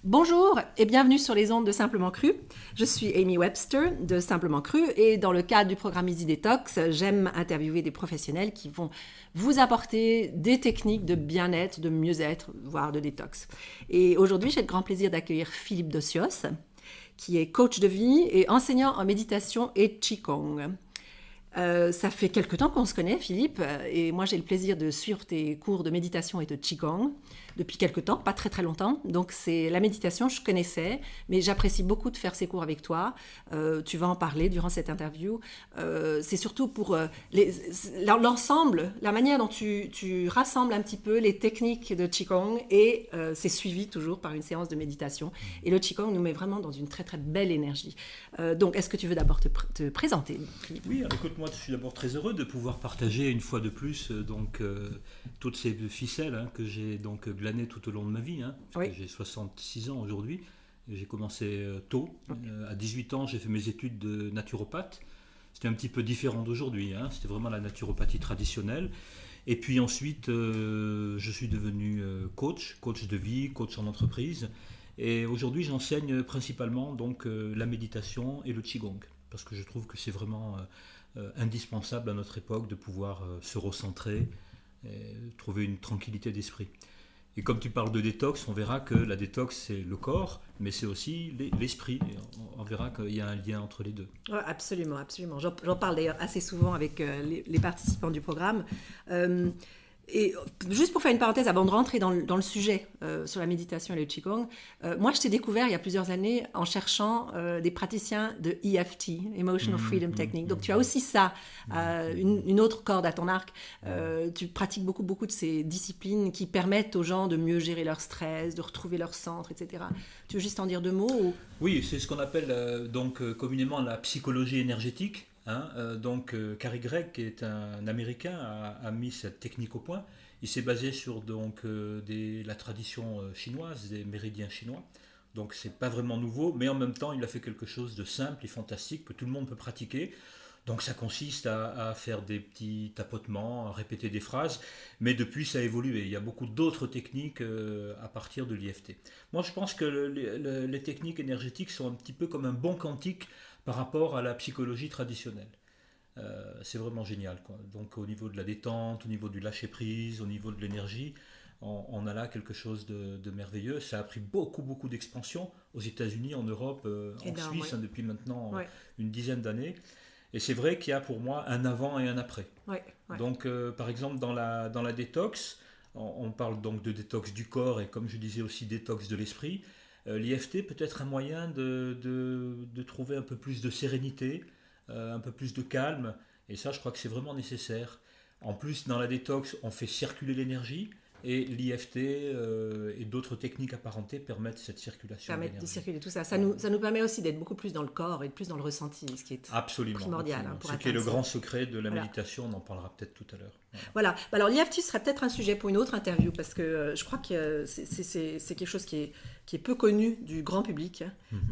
Bonjour et bienvenue sur les ondes de Simplement Cru. Je suis Amy Webster de Simplement Cru et dans le cadre du programme Easy Detox, j'aime interviewer des professionnels qui vont vous apporter des techniques de bien-être, de mieux-être, voire de détox. Et aujourd'hui, j'ai le grand plaisir d'accueillir Philippe Docios, qui est coach de vie et enseignant en méditation et Qigong. Ça fait quelque temps qu'on se connaît, Philippe, et moi j'ai le plaisir de suivre tes cours de méditation et de Qigong depuis quelque temps, pas très très longtemps. Donc c'est la méditation, je connaissais, mais j'apprécie beaucoup de faire ces cours avec toi. Tu vas en parler durant cette interview. C'est surtout pour l'ensemble, la manière dont tu rassembles un petit peu les techniques de Qigong et c'est suivi toujours par une séance de méditation. Et le Qigong nous met vraiment dans une très très belle énergie. Donc est-ce que tu veux d'abord te présenter, Philippe? Oui, alors écoute, moi je suis d'abord très heureux de pouvoir partager une fois de plus toutes ces ficelles que j'ai glanées tout au long de ma vie, parce que j'ai 66 ans aujourd'hui. J'ai commencé tôt, à 18 ans j'ai fait mes études de naturopathe. C'était un petit peu différent d'aujourd'hui, c'était vraiment la naturopathie traditionnelle. Et puis ensuite je suis devenu coach de vie, coach en entreprise. Et aujourd'hui j'enseigne principalement la méditation et le Qigong, parce que je trouve que c'est vraiment indispensable à notre époque de pouvoir se recentrer et trouver une tranquillité d'esprit. Et comme tu parles de détox, on verra que la détox c'est le corps, mais c'est aussi l'esprit. Et on verra qu'il y a un lien entre les deux. Ouais, absolument, absolument. J'en parle d'ailleurs assez souvent avec les participants du programme. Et juste pour faire une parenthèse, avant de rentrer dans le sujet sur la méditation et le Qigong, moi je t'ai découvert il y a plusieurs années en cherchant des praticiens de EFT, Emotional Freedom Technique. Donc tu as aussi ça, une autre corde à ton arc. Tu pratiques beaucoup de ces disciplines qui permettent aux gens de mieux gérer leur stress, de retrouver leur centre, etc. Tu veux juste en dire deux mots ou... Oui, c'est ce qu'on appelle communément la psychologie énergétique. Carey Gregg, qui est un Américain, a mis cette technique au point. Il s'est basé sur la tradition chinoise, des méridiens chinois. Donc c'est pas vraiment nouveau, mais en même temps il a fait quelque chose de simple et fantastique que tout le monde peut pratiquer. Donc ça consiste à faire des petits tapotements, à répéter des phrases, mais depuis ça a évolué. Il y a beaucoup d'autres techniques à partir de l'IFT. Moi je pense que les techniques énergétiques sont un petit peu comme un bon quantique par rapport à la psychologie traditionnelle. C'est vraiment génial, quoi. Donc au niveau de la détente, au niveau du lâcher-prise, au niveau de l'énergie, on a là quelque chose de merveilleux. Ça a pris beaucoup d'expansion aux États-Unis, en Europe, en Suisse, depuis maintenant une dizaine d'années. Et c'est vrai qu'il y a pour moi un avant et un après. Donc par exemple dans la détox, on parle donc de détox du corps et comme je disais aussi détox de l'esprit. L'IFT peut être un moyen de trouver un peu plus de sérénité, un peu plus de calme, et ça je crois que c'est vraiment nécessaire. En plus dans la détox on fait circuler l'énergie, et l'IFT et d'autres techniques apparentées permettent cette circulation d'énergie. Permettre de circuler tout ça. Ça nous permet aussi d'être beaucoup plus dans le corps et plus dans le ressenti, ce qui est primordial. Ce qui est le grand secret de la méditation, on en parlera peut-être tout à l'heure. Voilà. Alors l'IFT serait peut-être un sujet pour une autre interview, parce que je crois que c'est quelque chose qui est peu connu du grand public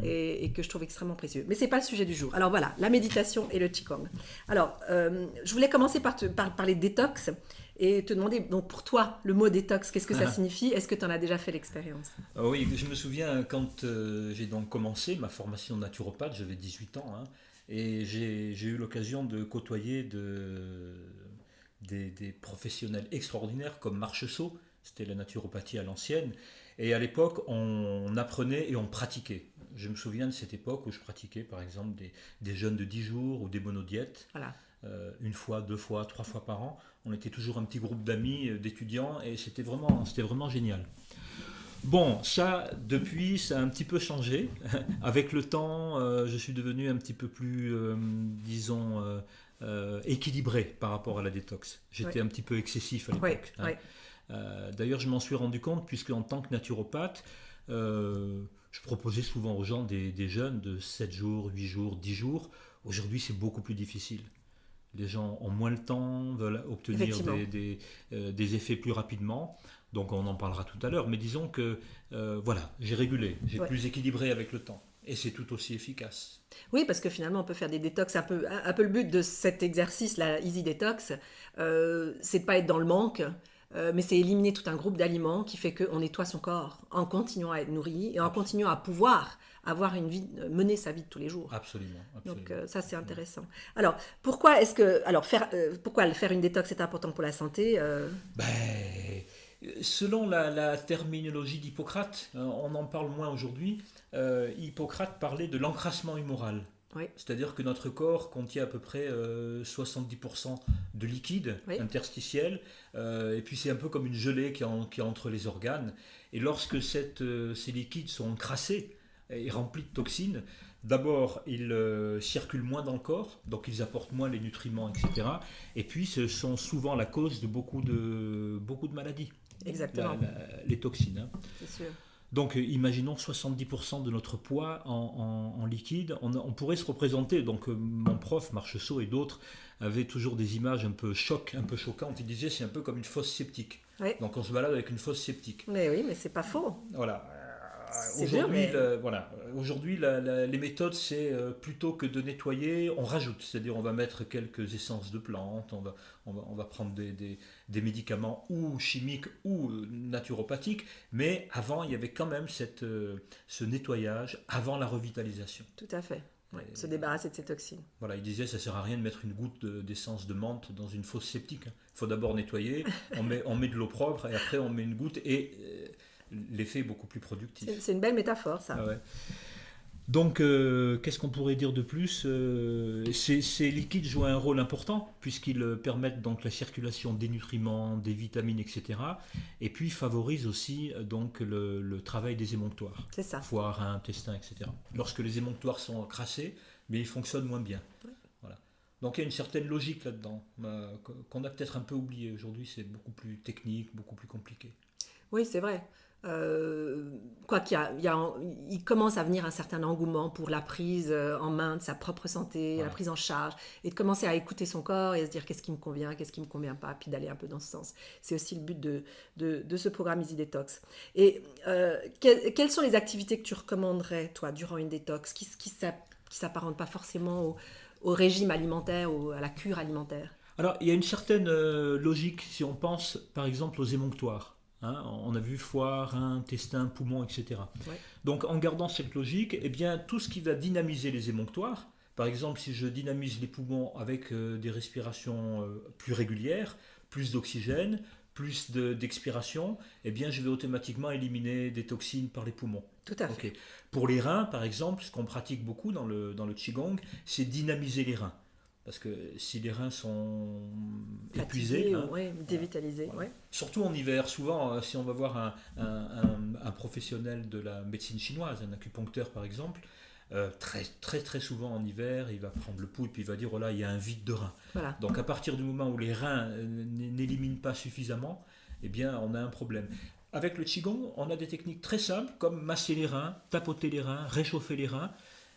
et que je trouve extrêmement précieux. Mais ce n'est pas le sujet du jour. Alors voilà, la méditation et le Qigong. Alors, je voulais commencer par parler de détox. Et te demander, donc pour toi, le mot détox, qu'est-ce que ça signifie? Est-ce que tu en as déjà fait l'expérience? Oui, je me souviens quand j'ai donc commencé ma formation de naturopathe, j'avais 18 ans, et j'ai eu l'occasion de côtoyer des professionnels extraordinaires comme Marcheseau, c'était la naturopathie à l'ancienne, et à l'époque on apprenait et on pratiquait. Je me souviens de cette époque où je pratiquais par exemple des jeûnes de 10 jours ou des monodiètes. Voilà. Une fois, deux fois, trois fois par an. On était toujours un petit groupe d'amis, d'étudiants, et c'était vraiment génial. Bon, ça, depuis, ça a un petit peu changé. Avec le temps, je suis devenu un petit peu plus, équilibré par rapport à la détox. J'étais un petit peu excessif à l'époque. D'ailleurs, je m'en suis rendu compte, puisque en tant que naturopathe, je proposais souvent aux gens des jeûnes de 7 jours, 8 jours, 10 jours. Aujourd'hui, c'est beaucoup plus difficile. Les gens ont moins le temps, veulent obtenir des effets plus rapidement. Donc on en parlera tout à l'heure. Mais disons que j'ai régulé, j'ai plus équilibré avec le temps. Et c'est tout aussi efficace. Oui, parce que finalement on peut faire des détox. Un peu le but de cet exercice, la Easy Detox, c'est de ne pas être dans le manque. mais c'est éliminer tout un groupe d'aliments qui fait qu'on nettoie son corps en continuant à être nourri et en continuant à pouvoir avoir une vie, mener sa vie de tous les jours. Absolument. Donc ça c'est intéressant. Alors pourquoi faire une détox est important pour la santé Ben, selon la terminologie d'Hippocrate, on en parle moins aujourd'hui, Hippocrate parlait de l'encrassement humoral. Oui. C'est-à-dire que notre corps contient à peu près 70% de liquide interstitiel, et puis c'est un peu comme une gelée qui est entre les organes. Et lorsque ces liquides sont encrassés et remplis de toxines, d'abord ils circulent moins dans le corps, donc ils apportent moins les nutriments, etc. Et puis ce sont souvent la cause de beaucoup de maladies. Exactement. Les toxines. Hein. C'est sûr. Donc imaginons 70% de notre poids en liquide. On pourrait se représenter, donc mon prof Marcheseau et d'autres avaient toujours des images un peu choquantes. Ils disaient c'est un peu comme une fosse septique. Oui. Donc on se balade avec une fosse septique. Mais oui, mais c'est pas faux. Voilà. C'est Aujourd'hui, dur, Aujourd'hui, les méthodes, c'est plutôt que de nettoyer, on rajoute. C'est-à-dire, on va mettre quelques essences de plantes, on va prendre des médicaments ou chimiques ou naturopathiques. Mais avant, il y avait quand même ce nettoyage avant la revitalisation. Tout à fait. Ouais, se débarrasser de ces toxines. Voilà, il disait ça sert à rien de mettre une goutte d'essence de menthe dans une fosse septique. Il faut d'abord nettoyer, on met de l'eau propre et après on met une goutte et l'effet est beaucoup plus productif. C'est une belle métaphore, ça. Ah ouais. Donc, qu'est-ce qu'on pourrait dire de plus ces liquides jouent un rôle important puisqu'ils permettent donc la circulation des nutriments, des vitamines, etc. Et puis favorisent aussi donc le travail des émonctoires. C'est ça. Foie, rein, intestin, etc. Lorsque les émonctoires sont crassés, mais ils fonctionnent moins bien. Oui. Voilà. Donc il y a une certaine logique là-dedans qu'on a peut-être un peu oublié. Aujourd'hui, c'est beaucoup plus technique, beaucoup plus compliqué. Oui, c'est vrai. Quoi qu'il il commence à venir un certain engouement pour la prise en main de sa propre santé, Voilà. la prise en charge, et de commencer à écouter son corps et à se dire qu'est-ce qui me convient, qu'est-ce qui me convient pas, puis d'aller un peu dans ce sens. C'est aussi le but de ce programme Easy Detox. Et quelles sont les activités que tu recommanderais, toi, durant une détox, qui s'apparentent pas forcément au régime alimentaire ou à la cure alimentaire? Alors, il y a une certaine logique si on pense, par exemple, aux émonctoires. Hein, on a vu foie, rein, intestin, poumon, etc. Ouais. Donc en gardant cette logique, eh bien, tout ce qui va dynamiser les émonctoires, par exemple si je dynamise les poumons avec des respirations plus régulières, plus d'oxygène, plus d'expiration, eh bien, je vais automatiquement éliminer des toxines par les poumons. Tout à fait. Okay. Pour les reins, par exemple, ce qu'on pratique beaucoup dans le Qigong, c'est dynamiser les reins. Parce que si les reins sont épuisés, dévitalisés, voilà. Surtout en hiver, souvent, si on va voir un professionnel de la médecine chinoise, un acupuncteur par exemple, très souvent en hiver, il va prendre le pouls et puis il va dire oh là, il y a un vide de rein. Voilà. Donc à partir du moment où les reins n'éliminent pas suffisamment, eh bien on a un problème. Avec le Qigong, on a des techniques très simples comme masser les reins, tapoter les reins, réchauffer les reins,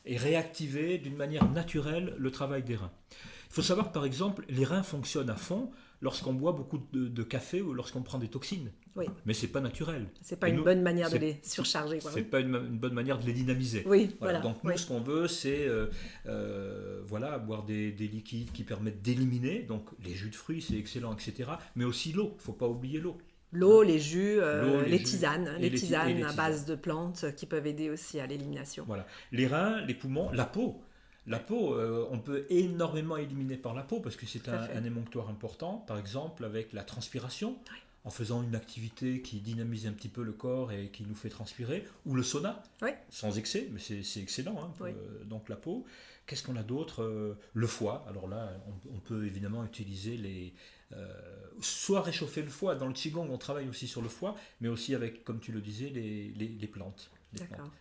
et réactiver d'une manière naturelle le travail des reins. Il faut savoir que par exemple, les reins fonctionnent à fond lorsqu'on boit beaucoup de café ou lorsqu'on prend des toxines. Oui. Mais c'est pas naturel. C'est pas une bonne manière de les surcharger. Quoi. C'est pas une bonne manière de les dynamiser. Oui, voilà. Donc nous, ce qu'on veut, c'est boire des liquides qui permettent d'éliminer. Donc les jus de fruits, c'est excellent, etc. Mais aussi l'eau. Il ne faut pas oublier l'eau. L'eau, les jus, les jus, tisanes, les tisanes à base de plantes qui peuvent aider aussi à l'élimination. Voilà. Les reins, les poumons, la peau. La peau, on peut énormément éliminer par la peau parce que c'est un émonctoire important, par exemple avec la transpiration, en faisant une activité qui dynamise un petit peu le corps et qui nous fait transpirer, ou le sauna, sans excès, mais c'est excellent, hein, donc la peau. Qu'est-ce qu'on a d'autre? Le foie, alors là, on peut évidemment utiliser soit réchauffer le foie, dans le Qigong on travaille aussi sur le foie, mais aussi avec, comme tu le disais, les plantes.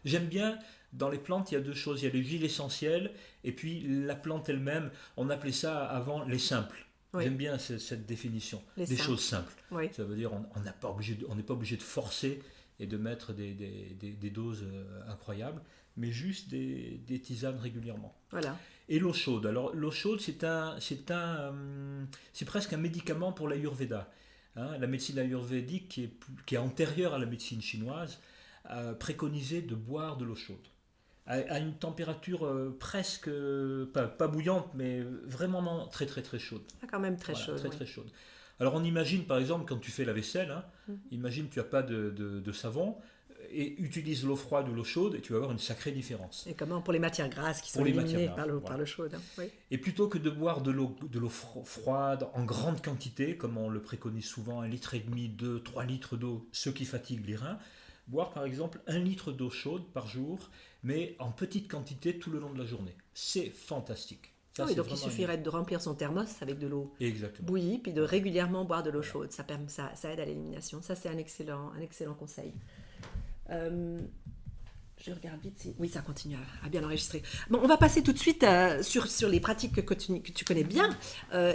J'aime bien, dans les plantes, il y a deux choses, il y a les huiles essentielles, et puis la plante elle-même, on appelait ça avant les simples. J'aime bien cette définition, choses simples. Ça veut dire on n'est pas obligé de forcer et de mettre des doses incroyables, mais juste des tisanes régulièrement. Voilà. Et l'eau chaude. Alors l'eau chaude, c'est presque un médicament pour l'Ayurveda. Hein, la médecine ayurvédique, qui est antérieure à la médecine chinoise, a préconisé de boire de l'eau chaude. À une température presque, pas bouillante, mais vraiment très chaude. Quand même très chaude. Très chaude. Alors on imagine par exemple quand tu fais la vaisselle, hein, imagine tu n'as pas de savon et utilise l'eau froide ou l'eau chaude et tu vas avoir une sacrée différence. Et comment pour les matières grasses qui sont Pour les éliminées matières grasses, par l'eau chaude. Hein. Oui. Et plutôt que de boire de l'eau froide en grande quantité, comme on le préconise souvent, 1,5 litre, 2, 3 litres d'eau, ce qui fatigue les reins, boire par exemple 1 litre d'eau chaude par jour, mais en petite quantité tout le long de la journée. C'est fantastique. Ça, Oui, donc il suffirait de remplir son thermos avec de l'eau bouillie, puis de régulièrement boire de l'eau chaude. Ça aide à l'élimination. Ça, c'est un excellent conseil. Je regarde vite si... Oui, ça continue à bien enregistrer. Bon, on va passer tout de suite sur les pratiques que tu connais bien.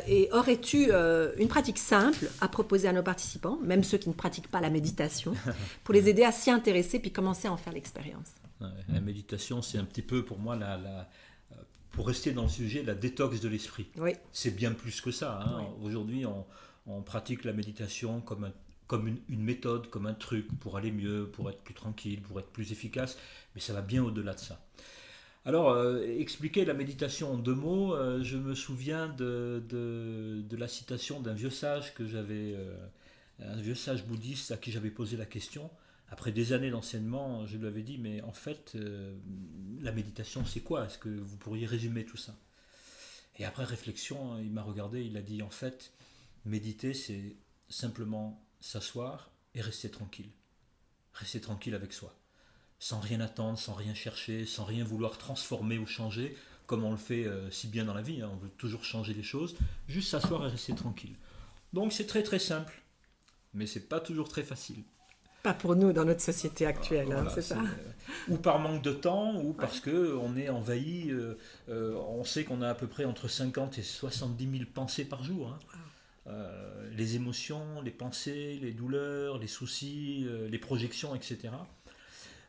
Et aurais-tu une pratique simple à proposer à nos participants, même ceux qui ne pratiquent pas la méditation, pour les aider à s'y intéresser puis commencer à en faire l'expérience? La méditation, c'est un petit peu pour moi, pour rester dans le sujet, la détox de l'esprit. Oui. C'est bien plus que ça. Hein. Oui. Aujourd'hui, on pratique la méditation comme une méthode, comme un truc pour aller mieux, pour être plus tranquille, pour être plus efficace, mais ça va bien au-delà de ça. Alors, expliquer la méditation en 2 mots, je me souviens de la citation d'un vieux sage un vieux sage bouddhiste à qui j'avais posé la question. Après des années d'enseignement, je lui avais dit, mais en fait, la méditation, c'est quoi? Est-ce que vous pourriez résumer tout ça? Et après réflexion, il m'a regardé, il a dit, en fait, méditer, c'est simplement s'asseoir et rester tranquille. Rester tranquille avec soi. Sans rien attendre, sans rien chercher, sans rien vouloir transformer ou changer, comme on le fait si bien dans la vie, hein, on veut toujours changer les choses, juste s'asseoir et rester tranquille. Donc c'est très très simple, mais c'est pas toujours très facile. Pas pour nous dans notre société actuelle, Voilà, c'est ça. Ou par manque de temps, ou parce qu'on est envahi, on sait qu'on a à peu près entre 50 et 70 000 pensées par jour. Hein. Les émotions, les pensées, les douleurs, les soucis, les projections, etc.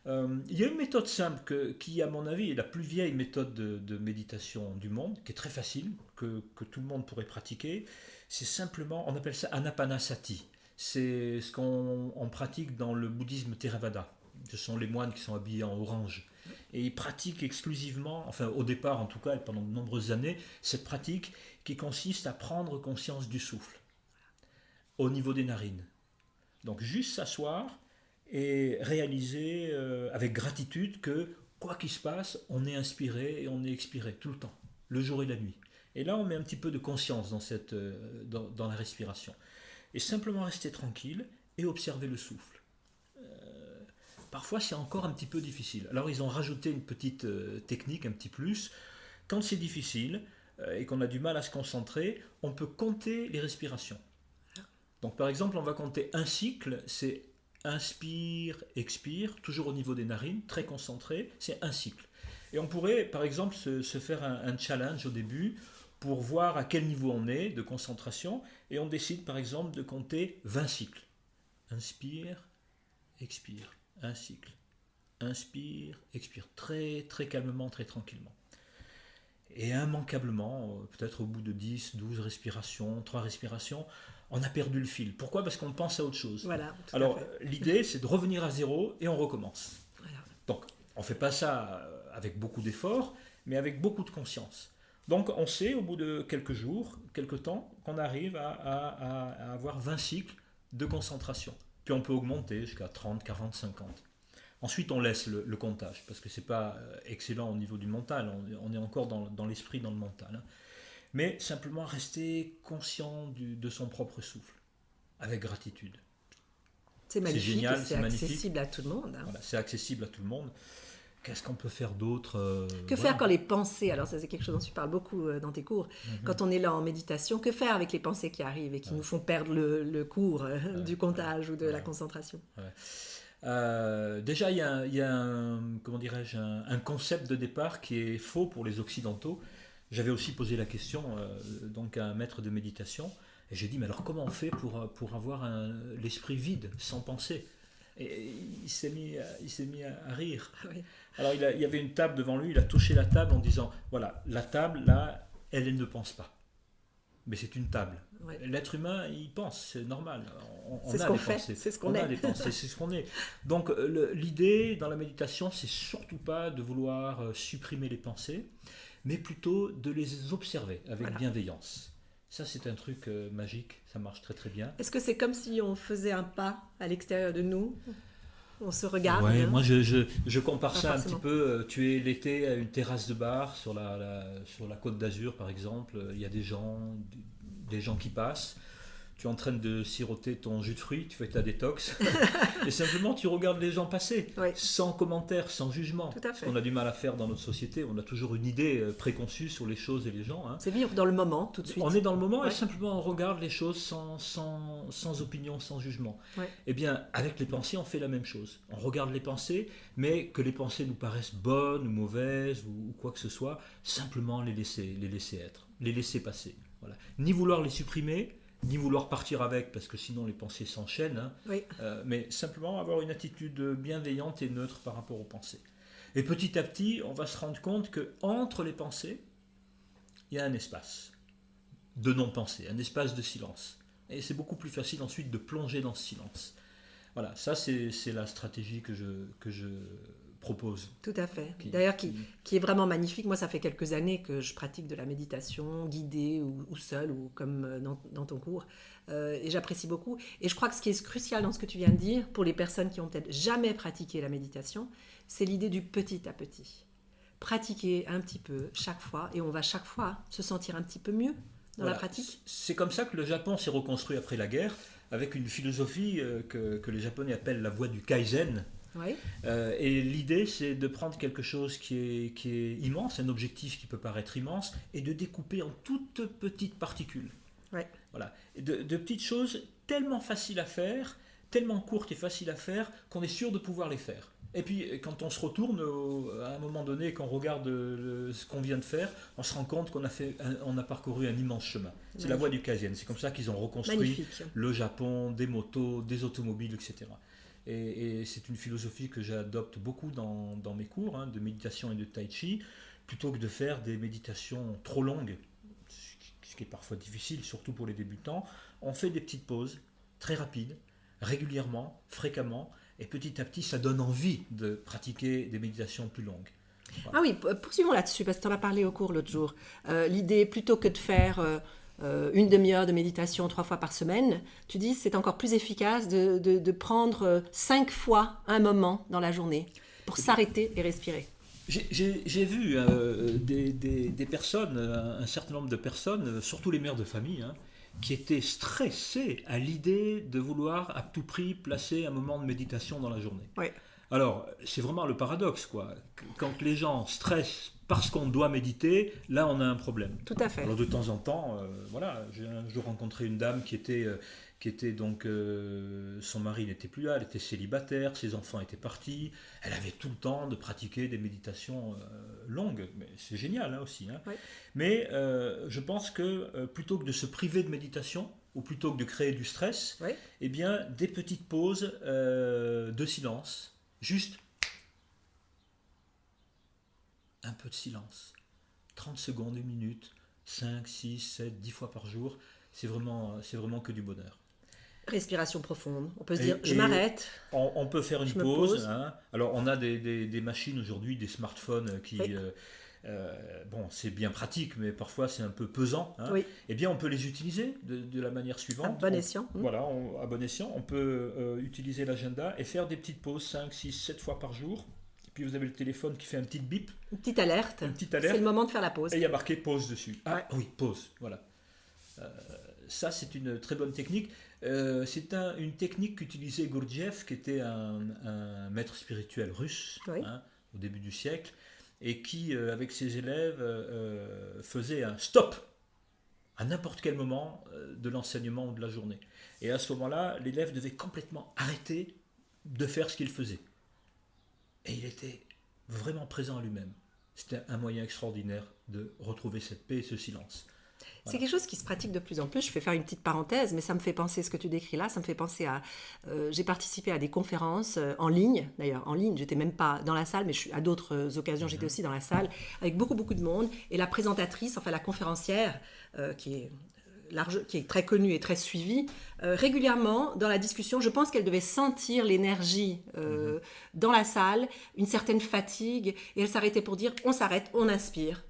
Il y a une méthode simple qui, à mon avis, est la plus vieille méthode de méditation du monde, qui est très facile, que tout le monde pourrait pratiquer. C'est simplement, on appelle ça anapanasati. C'est ce qu'on pratique dans le bouddhisme Theravada. Ce sont les moines qui sont habillés en orange. Et ils pratiquent exclusivement, enfin au départ en tout cas, et pendant de nombreuses années, cette pratique qui consiste à prendre conscience du souffle au niveau des narines. Donc juste s'asseoir et réaliser avec gratitude que quoi qu'il se passe, on est inspiré et on est expiré tout le temps, le jour et la nuit. Et là on met un petit peu de conscience dans la respiration. Et simplement rester tranquille et observer le souffle. Parfois c'est encore un petit peu difficile. Alors ils ont rajouté une petite technique, un petit plus. Quand c'est difficile et qu'on a du mal à se concentrer, on peut compter les respirations. Donc par exemple on va compter un cycle, c'est inspire, expire, toujours au niveau des narines, très concentré, c'est un cycle. Et on pourrait par exemple se faire un challenge au début pour voir à quel niveau on est de concentration, et on décide par exemple de compter 20 cycles. Inspire, expire, un cycle. Inspire, expire, très très calmement, très tranquillement. Et immanquablement, peut-être au bout de 10, 12 respirations, 3 respirations, on a perdu le fil. Pourquoi? Parce qu'on pense à autre chose. Voilà, alors l'idée c'est de revenir à zéro et on recommence. Voilà. Donc on ne fait pas ça avec beaucoup d'efforts, mais avec beaucoup de conscience. Donc on sait au bout de quelques jours, quelques temps, qu'on arrive à avoir 20 cycles de concentration. Puis on peut augmenter jusqu'à 30, 40, 50. Ensuite on laisse le comptage, parce que ce n'est pas excellent au niveau du mental, on est encore dans l'esprit, dans le mental. Mais simplement rester conscient de son propre souffle, avec gratitude. C'est magnifique, génial, c'est accessible à tout le monde. Hein. Voilà, c'est accessible à tout le monde. Qu'est-ce qu'on peut faire d'autre Que faire quand les pensées, alors ça c'est quelque chose dont tu parles beaucoup dans tes cours, quand on est là en méditation, que faire avec les pensées qui arrivent et qui nous font perdre le cours du comptage ou de la concentration? Déjà, il y a un concept de départ qui est faux pour les Occidentaux. J'avais aussi posé la question donc à un maître de méditation, et j'ai dit, mais alors comment on fait pour avoir l'esprit vide, sans penser? Et il s'est mis à rire. Oui. Alors il y avait une table devant lui, il a touché la table en disant, voilà, la table là, elle ne pense pas. Mais c'est une table. Ouais. L'être humain, il pense, c'est normal. C'est ce qu'on fait, c'est ce qu'on est. On a des pensées, c'est ce qu'on est. Donc l'idée dans la méditation, c'est surtout pas de vouloir supprimer les pensées, mais plutôt de les observer avec bienveillance. Ça, c'est un truc magique, ça marche très très bien. Est-ce que c'est comme si on faisait un pas à l'extérieur de nous? On se regarde. Ouais, Hein. moi je compare Pas ça un forcément. petit peu. Tu es l'été à une terrasse de bar sur la Côte d'Azur par exemple. Il y a des gens qui passent. Tu es en train de siroter ton jus de fruits, tu fais ta détox. Et simplement tu regardes les gens passer, Oui, sans commentaire, sans jugement. tout à Ce fait. qu'on a du mal à faire dans notre société. On a toujours une idée préconçue sur les choses et les gens, hein. C'est vivre dans le moment tout de suite. On est dans le moment et Ouais. simplement on regarde les choses sans opinion, sans jugement. Ouais. Eh bien, avec les pensées, on fait la même chose. On regarde les pensées, mais que les pensées nous paraissent bonnes ou mauvaises ou quoi que ce soit, simplement les laisser être, les laisser passer. Voilà. Ni vouloir les supprimer, ni vouloir partir avec, parce que sinon les pensées s'enchaînent, hein. Oui. Mais simplement avoir une attitude bienveillante et neutre par rapport aux pensées. Et petit à petit, on va se rendre compte qu'entre les pensées, il y a un espace de non-pensée, un espace de silence. Et c'est beaucoup plus facile ensuite de plonger dans ce silence. Voilà, ça c'est la stratégie que je propose. Tout à fait. Qui- D'ailleurs, qui- qui est vraiment magnifique. Moi, ça fait quelques années que je pratique de la méditation guidée ou seule ou comme dans ton cours. Et j'apprécie beaucoup. Et je crois que ce qui est crucial dans ce que tu viens de dire, pour les personnes qui ont peut-être jamais pratiqué la méditation, c'est l'idée du petit à petit. Pratiquer un petit peu chaque fois et on va chaque fois se sentir un petit peu mieux dans la Voilà. pratique. C'est comme ça que le Japon s'est reconstruit après la guerre, avec une philosophie que les Japonais appellent la voie du Kaizen. Oui, Et l'idée, c'est de prendre quelque chose qui est immense, un objectif qui peut paraître immense, et de découper en toutes petites particules. ouais, Voilà. Et de petites choses tellement faciles à faire, tellement courtes et faciles à faire, qu'on est sûr de pouvoir les faire. Et puis, quand on se retourne, à un moment donné, quand on regarde ce qu'on vient de faire, on se rend compte on a parcouru un immense chemin. C'est la voie du Kaizen. C'est comme ça qu'ils ont reconstruit magnifique. le Japon, des motos, des automobiles, etc. Et c'est une philosophie que j'adopte beaucoup dans mes cours, hein, de méditation et de tai chi, plutôt que de faire des méditations trop longues, ce qui est parfois difficile, surtout pour les débutants. On fait des petites pauses très rapides, régulièrement, fréquemment, et petit à petit, ça donne envie de pratiquer des méditations plus longues. Ah oui, poursuivons là-dessus, parce que tu en as parlé au cours l'autre jour. L'idée, plutôt que de faire une demi-heure de méditation 3 fois par semaine, tu dis c'est encore plus efficace de prendre 5 fois un moment dans la journée pour s'arrêter et respirer. J'ai vu des personnes, un certain nombre de personnes, surtout les mères de famille, hein, qui étaient stressées à l'idée de vouloir à tout prix placer un moment de méditation dans la journée. Oui, Alors, c'est vraiment le paradoxe, quoi. Quand les gens stressent parce qu'on doit méditer, là, on a un problème. tout à fait. Alors, de temps en temps, voilà, j'ai un jour rencontré une dame qui était donc, son mari n'était plus là, elle était célibataire, ses enfants étaient partis, elle avait tout le temps de pratiquer des méditations longues, mais c'est génial, hein, aussi, hein. Oui. Mais je pense que plutôt que de se priver de méditation, ou plutôt que de créer du stress, Oui. eh bien, des petites pauses de silence, juste un peu de silence, 30 secondes, 1 minute, 5, 6, 7, 10 fois par jour, c'est vraiment que du bonheur. Respiration profonde. On peut se Et- dire, je et- m'arrête. On peut faire une Je me pause, pose. hein. Alors, on a des machines aujourd'hui, des smartphones qui... Oui. bon, c'est bien pratique, mais parfois c'est un peu pesant, hein. Oui, Eh bien, on peut les utiliser de la manière à suivante. bon escient. Voilà, à bon escient, on peut utiliser l'agenda et faire des petites pauses 5, 6, 7 fois par jour. Et puis vous avez le téléphone qui fait un petit bip, Une petite alerte. une petite C'est alerte, le moment de faire la pause. et il y a marqué pause dessus. Ah Ouais. oui, pause, voilà. Ça, c'est une très bonne technique. C'est une technique qu'utilisait Gurdjieff, qui était un maître spirituel russe, Oui. hein, au début du siècle, et qui, avec ses élèves, faisait un stop à n'importe quel moment de l'enseignement ou de la journée. Et à ce moment-là, l'élève devait complètement arrêter de faire ce qu'il faisait. Et il était vraiment présent à lui-même. C'était un moyen extraordinaire de retrouver cette paix et ce silence. C'est quelque chose qui se pratique de plus en plus. Je vais faire une petite parenthèse, mais ça me fait penser, ce que tu décris là, ça me fait penser à... j'ai participé à des conférences en ligne, d'ailleurs en ligne, j'étais même pas dans la salle, mais à d'autres occasions j'étais aussi dans la salle, avec beaucoup de monde, et la présentatrice, enfin la conférencière, qui est très connue et très suivie, régulièrement dans la discussion, je pense qu'elle devait sentir l'énergie dans la salle, une certaine fatigue, et elle s'arrêtait pour dire, on s'arrête, on inspire,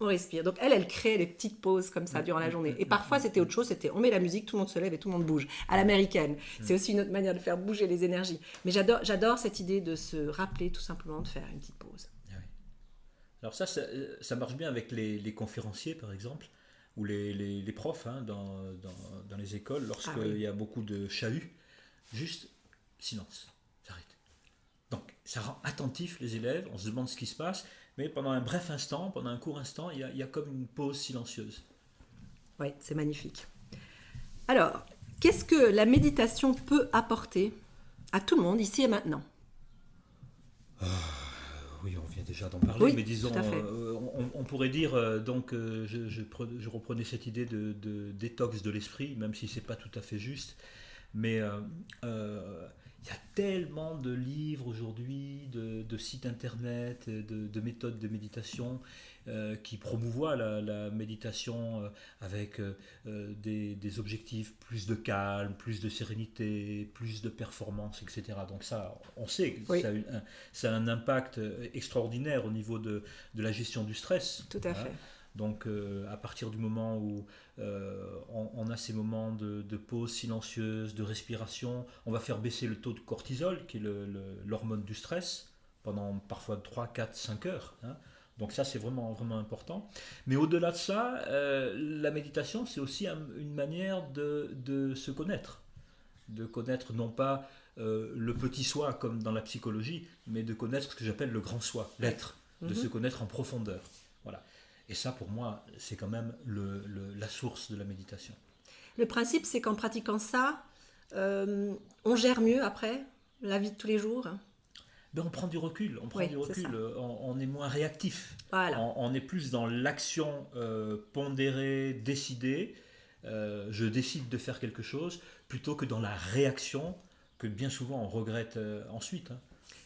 On respire. Donc elle crée des petites pauses comme ça durant la journée. Et parfois, c'était autre chose, c'était on met la musique, tout le monde se lève et tout le monde bouge. À l'américaine. C'est aussi une autre manière de faire bouger les énergies. Mais j'adore cette idée de se rappeler tout simplement de faire une petite pause. Ah oui. Alors ça marche bien avec les conférenciers, par exemple, ou les profs hein, dans les écoles, lorsqu'il y a beaucoup de chahuts. Juste silence, j'arrête. Donc ça rend attentif les élèves, on se demande ce qui se passe, mais pendant un bref instant, pendant un court instant, il y a comme une pause silencieuse. Oui, c'est magnifique. Alors, qu'est-ce que la méditation peut apporter à tout le monde ici et maintenant? Oui, on vient déjà d'en parler, Oui, mais disons, tout à fait. on pourrait dire, je reprenais cette idée de détox de l'esprit, même si c'est pas tout à fait juste, mais il y a tellement de livres aujourd'hui, de sites internet, de méthodes de méditation qui promouvoient la méditation avec des objectifs, plus de calme, plus de sérénité, plus de performance, etc. Donc ça, on sait que Oui. ça a un impact extraordinaire au niveau de la gestion du stress. Tout à fait. Donc à partir du moment où on a ces moments de pause silencieuse, de respiration, on va faire baisser le taux de cortisol, qui est l'hormone du stress, pendant parfois 3, 4, 5 heures. Hein. Donc ça, c'est vraiment, vraiment important. Mais au-delà de ça, la méditation, c'est aussi une manière de se connaître. De connaître non pas le petit soi comme dans la psychologie, mais de connaître ce que j'appelle le grand soi, l'être, de se connaître en profondeur. Voilà. Et ça, pour moi, c'est quand même la source de la méditation. Le principe, c'est qu'en pratiquant ça, on gère mieux après la vie de tous les jours. Ben, on prend du recul, on est moins réactif. Voilà. On est plus dans l'action pondérée, décidée. Je décide de faire quelque chose, plutôt que dans la réaction que bien souvent on regrette ensuite. Hein.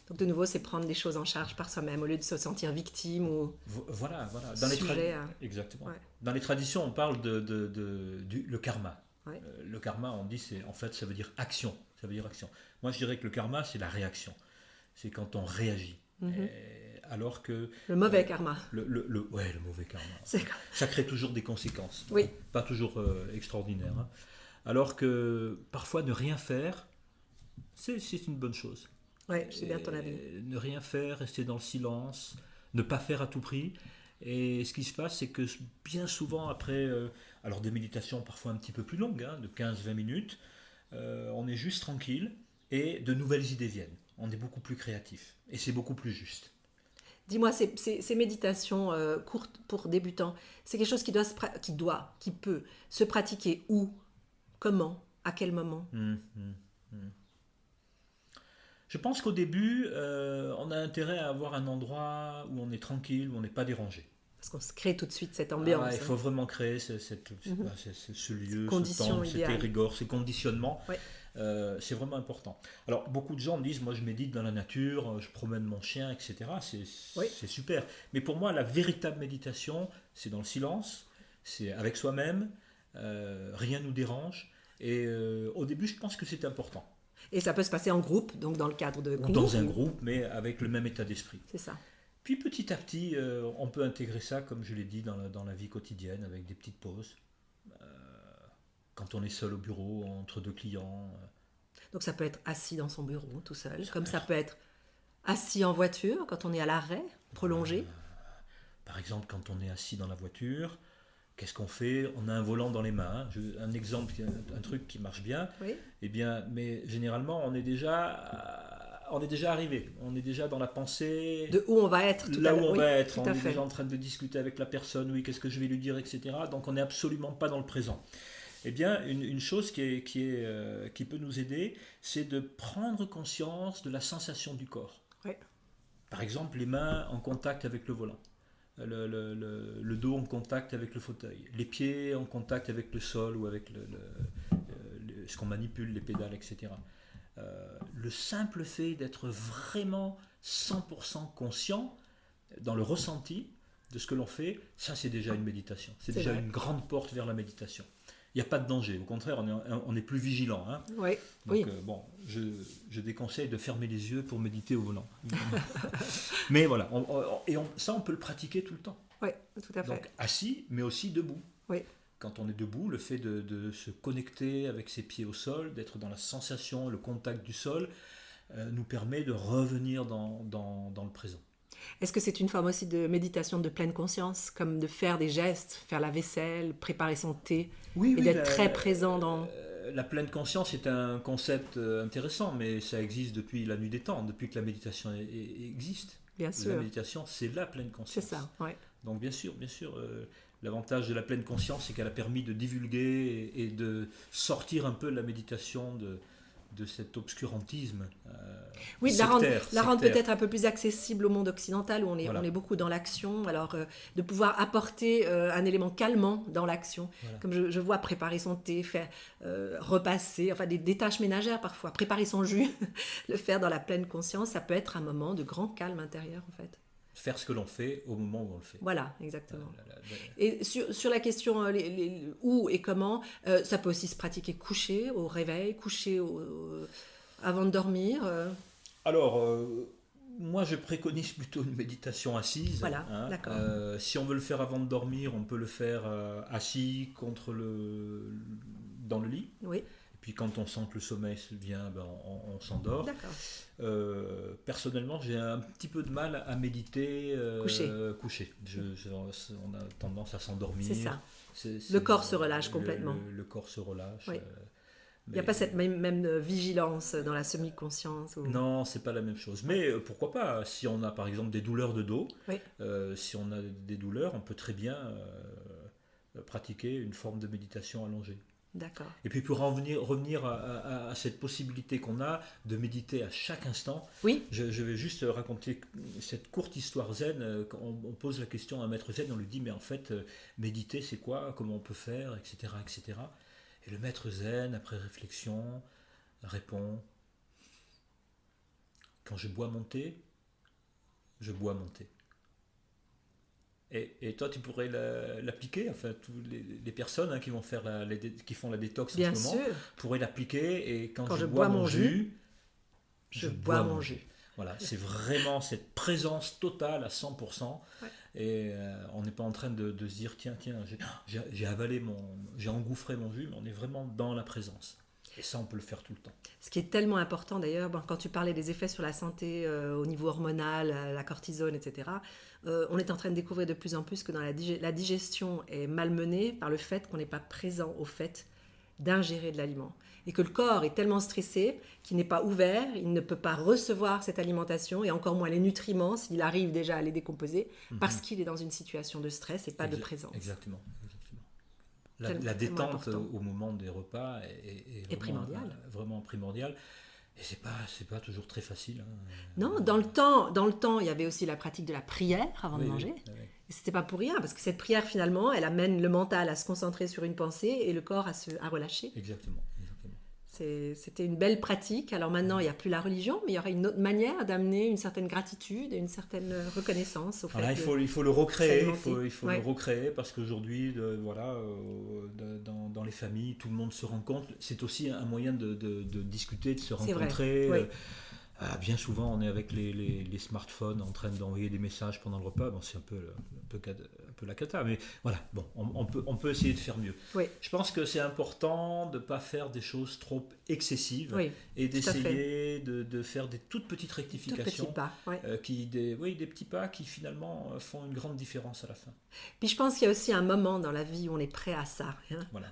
Donc de nouveau, c'est prendre les choses en charge par soi-même au lieu de se sentir victime ou Voilà. Exactement. Ouais. Dans les traditions, on parle le karma. Ouais. Le karma, on dit, en fait, ça veut dire action. Ça veut dire action. Moi, je dirais que le karma, c'est la réaction. C'est quand on réagit. Alors que le mauvais karma. Le mauvais karma. C'est... Ça crée toujours des conséquences. Oui. Pas toujours extraordinaires. Hein. Alors que parfois, ne rien faire, c'est une bonne chose. Oui, je sais bien ton avis. Ne rien faire, rester dans le silence, ne pas faire à tout prix. Et ce qui se passe, c'est que bien souvent, après, alors des méditations parfois un petit peu plus longues, hein, de 15-20 minutes, on est juste tranquille et de nouvelles idées viennent. On est beaucoup plus créatif et c'est beaucoup plus juste. Dis-moi, ces méditations courtes pour débutants, c'est quelque chose qui peut se pratiquer où, comment, à quel moment? Je pense qu'au début, on a intérêt à avoir un endroit où on est tranquille, où on n'est pas dérangé. Parce qu'on se crée tout de suite cette ambiance. Il faut vraiment créer ce lieu, ce temps, cette rigueur, ces conditionnements. Ouais. C'est vraiment important. Alors, beaucoup de gens me disent, moi je médite dans la nature, je promène mon chien, etc. C'est super. Mais pour moi, la véritable méditation, c'est dans le silence, c'est avec soi-même, rien ne nous dérange. Et au début, je pense que c'est important. Et ça peut se passer en groupe, donc dans le cadre de cours. Dans un groupe, mais avec le même état d'esprit. C'est ça. Puis petit à petit, on peut intégrer ça, comme je l'ai dit, dans la vie quotidienne, avec des petites pauses. Quand on est seul au bureau, entre deux clients. Donc ça peut être assis dans son bureau, tout seul. Ça peut être assis en voiture, quand on est à l'arrêt, prolongé. Par exemple, quand on est assis dans la voiture, qu'est-ce qu'on fait? On a un volant dans les mains. Un exemple, un truc qui marche bien. Oui. Eh bien, mais généralement, on est déjà arrivé. On est déjà dans la pensée. De où on va être. Là où on va être. On est déjà en train de discuter avec la personne. Oui, qu'est-ce que je vais lui dire, etc. Donc, on n'est absolument pas dans le présent. Eh bien, une chose qui peut nous aider, c'est de prendre conscience de la sensation du corps. Oui. Par exemple, les mains en contact avec le volant. Le dos en contact avec le fauteuil, les pieds en contact avec le sol ou avec ce qu'on manipule, les pédales, etc. Le simple fait d'être vraiment 100% conscient dans le ressenti de ce que l'on fait, ça c'est déjà une méditation. C'est déjà une grande porte vers la méditation. Il n'y a pas de danger, au contraire, on est plus vigilant. Hein. Oui. Donc, je déconseille de fermer les yeux pour méditer au volant. Mais voilà, ça on peut le pratiquer tout le temps. Oui, tout à fait. Donc assis, mais aussi debout. Oui. Quand on est debout, le fait de se connecter avec ses pieds au sol, d'être dans la sensation, le contact du sol, nous permet de revenir dans le présent. Est-ce que c'est une forme aussi de méditation de pleine conscience, comme de faire des gestes, faire la vaisselle, préparer son thé, et d'être très présent dans... La pleine conscience est un concept intéressant, mais ça existe depuis la nuit des temps, depuis que la méditation existe. Bien sûr. La méditation, c'est la pleine conscience. C'est ça, oui. Donc bien sûr, l'avantage de la pleine conscience, c'est qu'elle a permis de divulguer et de sortir un peu de la méditation de cet obscurantisme oui, sectaire. La rendre peut-être un peu plus accessible au monde occidental où on est beaucoup dans l'action. Alors, de pouvoir apporter un élément calmant dans l'action. Voilà. Comme je vois préparer son thé, faire repasser, enfin des tâches ménagères parfois, préparer son jus, le faire dans la pleine conscience, ça peut être un moment de grand calme intérieur en fait. Faire ce que l'on fait au moment où on le fait. Voilà, exactement. Et sur la question où et comment, ça peut aussi se pratiquer couché, au réveil, couché avant de dormir. Alors, moi je préconise plutôt une méditation assise. Voilà, d'accord. Si on veut le faire avant de dormir, on peut le faire assis dans le lit. Oui. Puis quand on sent que le sommeil vient, on s'endort. Personnellement, j'ai un petit peu de mal à méditer couché. On a tendance à s'endormir. C'est ça. Le corps se relâche complètement. Le corps se relâche. Oui. Il n'y a pas cette même vigilance dans la semi-conscience. Non, c'est pas la même chose. Mais pourquoi pas, si on a par exemple des douleurs de dos, si on a des douleurs, on peut très bien pratiquer une forme de méditation allongée. D'accord. Et puis pour revenir à cette possibilité qu'on a de méditer à chaque instant, je vais juste raconter cette courte histoire zen. On pose la question à un maître zen, on lui dit mais en fait méditer c'est quoi, comment on peut faire, etc., etc. Et le maître zen, après réflexion, répond: quand je bois mon thé, je bois mon thé. Et toi, tu pourrais l'appliquer, enfin, toutes les personnes qui font la détox Bien en ce moment, sûr, pourraient l'appliquer. Et quand je bois mon jus, je bois mon jus. Voilà, c'est vraiment cette présence totale à 100%. Ouais. Et on n'est pas en train de se dire, tiens, j'ai avalé j'ai engouffré mon jus, mais on est vraiment dans la présence. Et ça, on peut le faire tout le temps. Ce qui est tellement important d'ailleurs, quand tu parlais des effets sur la santé au niveau hormonal, la cortisone, etc., on est en train de découvrir de plus en plus que dans la digestion est malmenée par le fait qu'on n'est pas présent au fait d'ingérer de l'aliment. Et que le corps est tellement stressé qu'il n'est pas ouvert, il ne peut pas recevoir cette alimentation et encore moins les nutriments s'il arrive déjà à les décomposer parce qu'il est dans une situation de stress et pas de présence. Exactement. La détente au moment des repas est vraiment primordiale. Et c'est pas toujours très facile. Non, dans le temps, il y avait aussi la pratique de la prière avant de manger. Oui. Et c'était pas pour rien, parce que cette prière, finalement, elle amène le mental à se concentrer sur une pensée et le corps à relâcher. Exactement. C'était une belle pratique. Alors maintenant, il n'y a plus la religion, mais il y aurait une autre manière d'amener une certaine gratitude et une certaine reconnaissance au fait. Il faut le recréer. Il faut le recréer parce qu'aujourd'hui, dans les familles, tout le monde se rencontre. C'est aussi un moyen de discuter, de se rencontrer. Vrai. Bien souvent, on est avec les smartphones en train d'envoyer des messages pendant le repas. Bon, c'est un peu la cata, mais voilà, bon, on peut essayer de faire mieux. Oui. Je pense que c'est important de ne pas faire des choses trop excessives et d'essayer de faire des toutes petites rectifications. Tout petits pas, des petits pas qui finalement font une grande différence à la fin. Puis je pense qu'il y a aussi un moment dans la vie où on est prêt à ça. Hein. Voilà.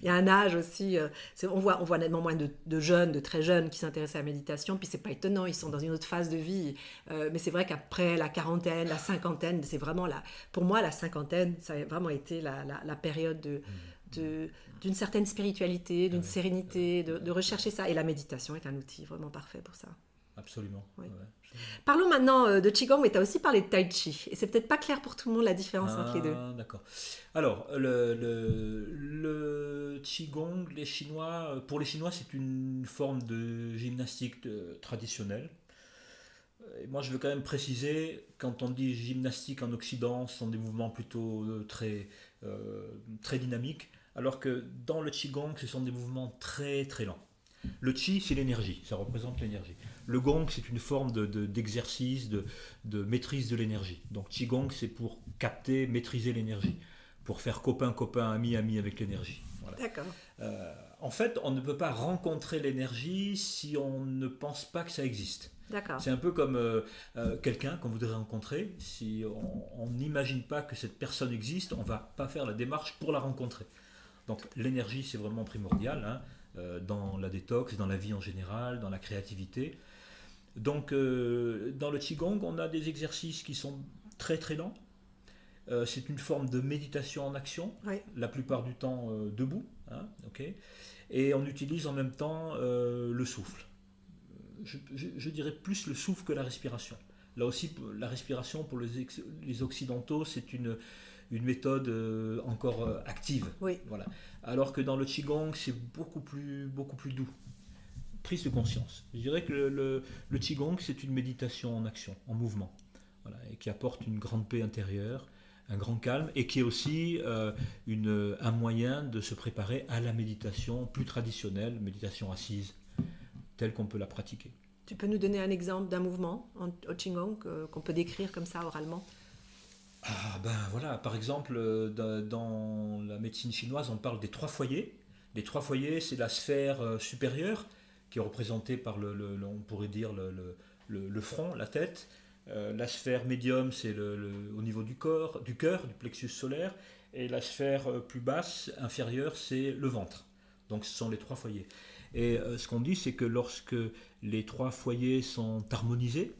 Il y a un âge aussi, on voit nettement moins de jeunes, de très jeunes qui s'intéressent à la méditation, puis c'est pas étonnant, ils sont dans une autre phase de vie. Mais c'est vrai qu'après la quarantaine, la cinquantaine, c'est vraiment pour moi la cinquantaine, ça a vraiment été la période d'une certaine spiritualité, d'une sérénité, de rechercher ça. Et la méditation est un outil vraiment parfait pour ça. Absolument. Oui. Parlons maintenant de Qigong, mais tu as aussi parlé de Tai Chi. Et c'est peut-être pas clair pour tout le monde la différence entre les deux. D'accord. Alors, le Qigong, pour les Chinois, c'est une forme de gymnastique traditionnelle. Et moi, je veux quand même préciser, quand on dit gymnastique en Occident, ce sont des mouvements plutôt très dynamiques, alors que dans le Qigong, ce sont des mouvements très très lents. Le Qi, c'est l'énergie, ça représente l'énergie. Le Gong, c'est une forme d'exercice, de maîtrise de l'énergie. Donc Qigong, c'est pour capter, maîtriser l'énergie, pour faire copain-copain, ami-ami avec l'énergie. Voilà. D'accord. En fait, on ne peut pas rencontrer l'énergie si on ne pense pas que ça existe. D'accord. C'est un peu comme quelqu'un qu'on voudrait rencontrer. Si on n'imagine pas que cette personne existe, on ne va pas faire la démarche pour la rencontrer. Donc l'énergie, c'est vraiment primordial, hein, dans la détox, dans la vie en général, dans la créativité. Donc dans le Qigong, on a des exercices qui sont très très lents. C'est une forme de méditation en action, Oui. la plupart du temps debout. Hein, okay. Et on utilise en même temps le souffle. Je dirais plus le souffle que la respiration. Là aussi, la respiration pour les Occidentaux, c'est une méthode encore active. Oui. Voilà. Alors que dans le Qigong, c'est beaucoup plus doux. Prise de conscience. Je dirais que le Qigong, c'est une méditation en action, en mouvement, voilà, et qui apporte une grande paix intérieure, un grand calme, et qui est aussi un moyen de se préparer à la méditation plus traditionnelle, méditation assise, telle qu'on peut la pratiquer. Tu peux nous donner un exemple d'un mouvement au Qigong qu'on peut décrire comme ça oralement? Ah ben voilà, par exemple, dans la médecine chinoise, on parle des 3 foyers. Les 3 foyers, c'est la sphère supérieure, qui est représentée par on pourrait dire le front, la tête. La sphère médium, c'est au niveau du cœur, du plexus solaire. Et la sphère plus basse, inférieure, c'est le ventre. Donc ce sont les 3 foyers. Et ce qu'on dit, c'est que lorsque les 3 foyers sont harmonisés,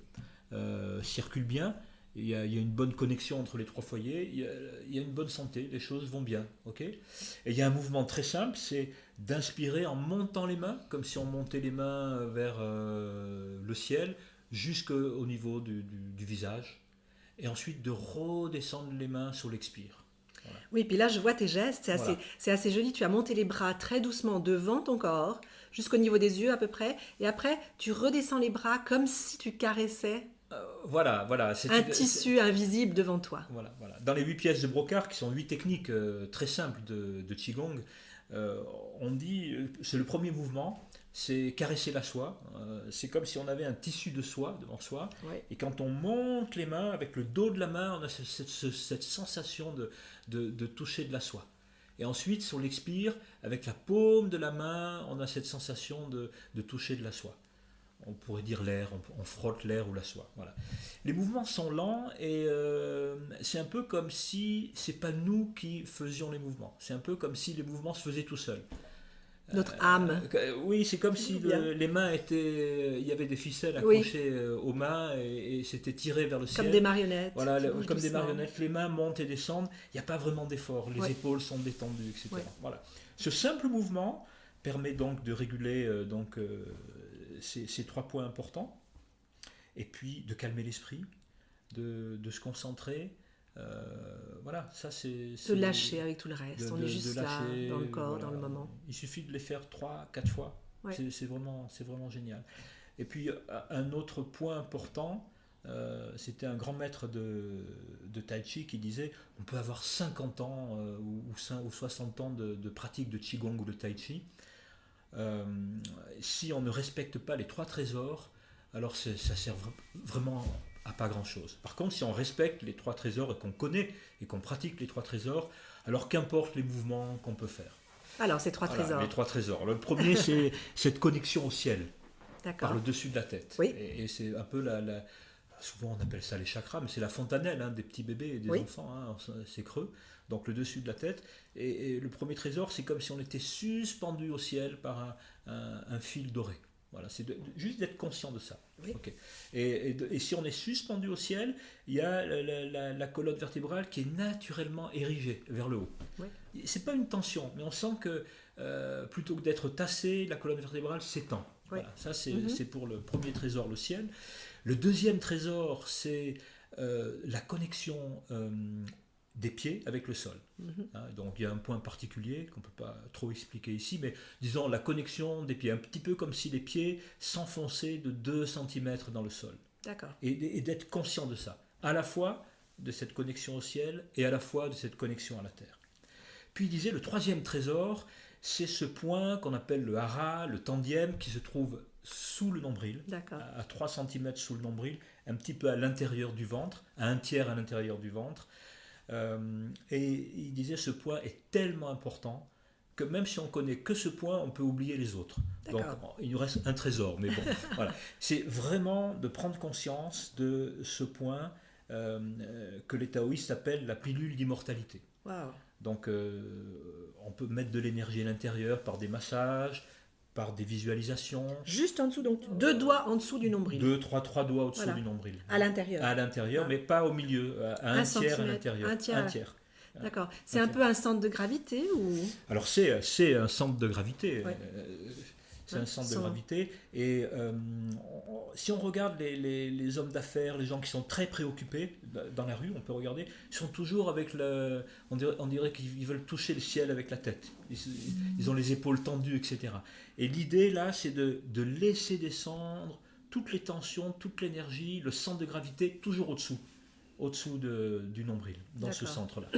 circulent bien, il y a une bonne connexion entre les 3 foyers, il y a une bonne santé, les choses vont bien. Okay, et il y a un mouvement très simple, c'est d'inspirer en montant les mains, comme si on montait les mains vers le ciel, jusqu'au niveau du visage, et ensuite de redescendre les mains sur l'expire. Voilà. Oui, puis là, je vois tes gestes, Voilà. c'est assez joli. Tu as monté les bras très doucement devant ton corps, jusqu'au niveau des yeux à peu près, et après, tu redescends les bras comme si tu caressais Voilà. un tissu invisible devant toi. Voilà. Dans les 8 pièces de Brocard, qui sont 8 techniques très simples de Qigong, on dit, c'est le premier mouvement, c'est caresser la soie. C'est comme si on avait un tissu de soie devant soi. Oui. Et quand on monte les mains, avec le dos de la main, on a cette sensation de toucher de la soie. Et ensuite, sur l'expire, avec la paume de la main, on a cette sensation de toucher de la soie. On pourrait dire l'air, on frotte l'air ou la soie. Voilà. Les mouvements sont lents et c'est un peu comme si c'est pas nous qui faisions les mouvements. C'est un peu comme si les mouvements se faisaient tout seuls. Notre âme. Oui, c'est comme si les mains étaient... Il y avait des ficelles accrochées aux mains et c'était tiré vers le ciel. Comme des marionnettes. Voilà, comme des marionnettes. Les mains montent et descendent. Il n'y a pas vraiment d'effort. Les épaules sont détendues, etc. Ouais. Voilà. Ce simple mouvement permet donc de réguler ces 3 points importants. Et puis de calmer l'esprit, de se concentrer. Voilà, ça c'est... De lâcher avec tout le reste. On est juste là, dans le corps, voilà, dans le moment. Il suffit de les faire 3-4 fois. Ouais. C'est vraiment génial. Et puis un autre point important, c'était un grand maître de Tai Chi qui disait on peut avoir 50 ans ou 60 ans de pratique de Qigong ou de Tai Chi. Si on ne respecte pas les 3 trésors, alors ça sert vraiment à pas grand chose. Par contre, si on respecte les 3 trésors et qu'on connaît et qu'on pratique les 3 trésors, alors qu'importe les mouvements qu'on peut faire. Alors, ces 3 trésors. Les 3 trésors. Le premier, c'est cette connexion au ciel. D'accord. Par le dessus de la tête. Oui. Et c'est un peu souvent on appelle ça les chakras, mais c'est la fontanelle des petits bébés et des enfants, c'est creux. Donc le dessus de la tête. Et le premier trésor, c'est comme si on était suspendu au ciel par un fil doré. Voilà, c'est juste d'être conscient de ça. Oui. Okay. Et si on est suspendu au ciel, il y a la colonne vertébrale qui est naturellement érigée vers le haut. Oui. C'est pas une tension, mais on sent que plutôt que d'être tassé, la colonne vertébrale s'étend. Oui. Voilà, ça c'est pour le premier trésor, le ciel. Le deuxième trésor, c'est la connexion des pieds avec le sol. Donc il y a un point particulier qu'on ne peut pas trop expliquer ici, mais disons la connexion des pieds, un petit peu comme si les pieds s'enfonçaient de 2 cm dans le sol. D'accord. Et d'être conscient de ça, à la fois de cette connexion au ciel et à la fois de cette connexion à la terre. Puis il disait le troisième trésor, c'est ce point qu'on appelle le hara, le tandième, qui se trouve sous le nombril, D'accord. à 3 cm sous le nombril, un petit peu à l'intérieur du ventre, à un tiers à l'intérieur du ventre. Et il disait ce point est tellement important que même si on connaît que ce point, on peut oublier les autres. Donc il nous reste un trésor. Mais bon, voilà. C'est vraiment de prendre conscience de ce point que les taoïstes appellent la pilule d'immortalité. Wow. Donc on peut mettre de l'énergie à l'intérieur par des massages, par des visualisations. Juste en dessous, donc 2 doigts en dessous du nombril. 3 doigts au-dessous du nombril. À l'intérieur. À l'intérieur, mais pas au milieu, à un tiers à l'intérieur. Un tiers. D'accord. C'est un peu un centre de gravité ou... Alors c'est un centre de gravité. Ouais. C'est un centre de gravité. Et si on regarde les hommes d'affaires, les gens qui sont très préoccupés dans la rue, on peut regarder, ils sont toujours avec le... On dirait qu'ils veulent toucher le ciel avec la tête. Ils ont les épaules tendues, etc. Et l'idée là, c'est de laisser descendre toutes les tensions, toute l'énergie, le centre de gravité toujours au-dessous du nombril, dans ce centre-là.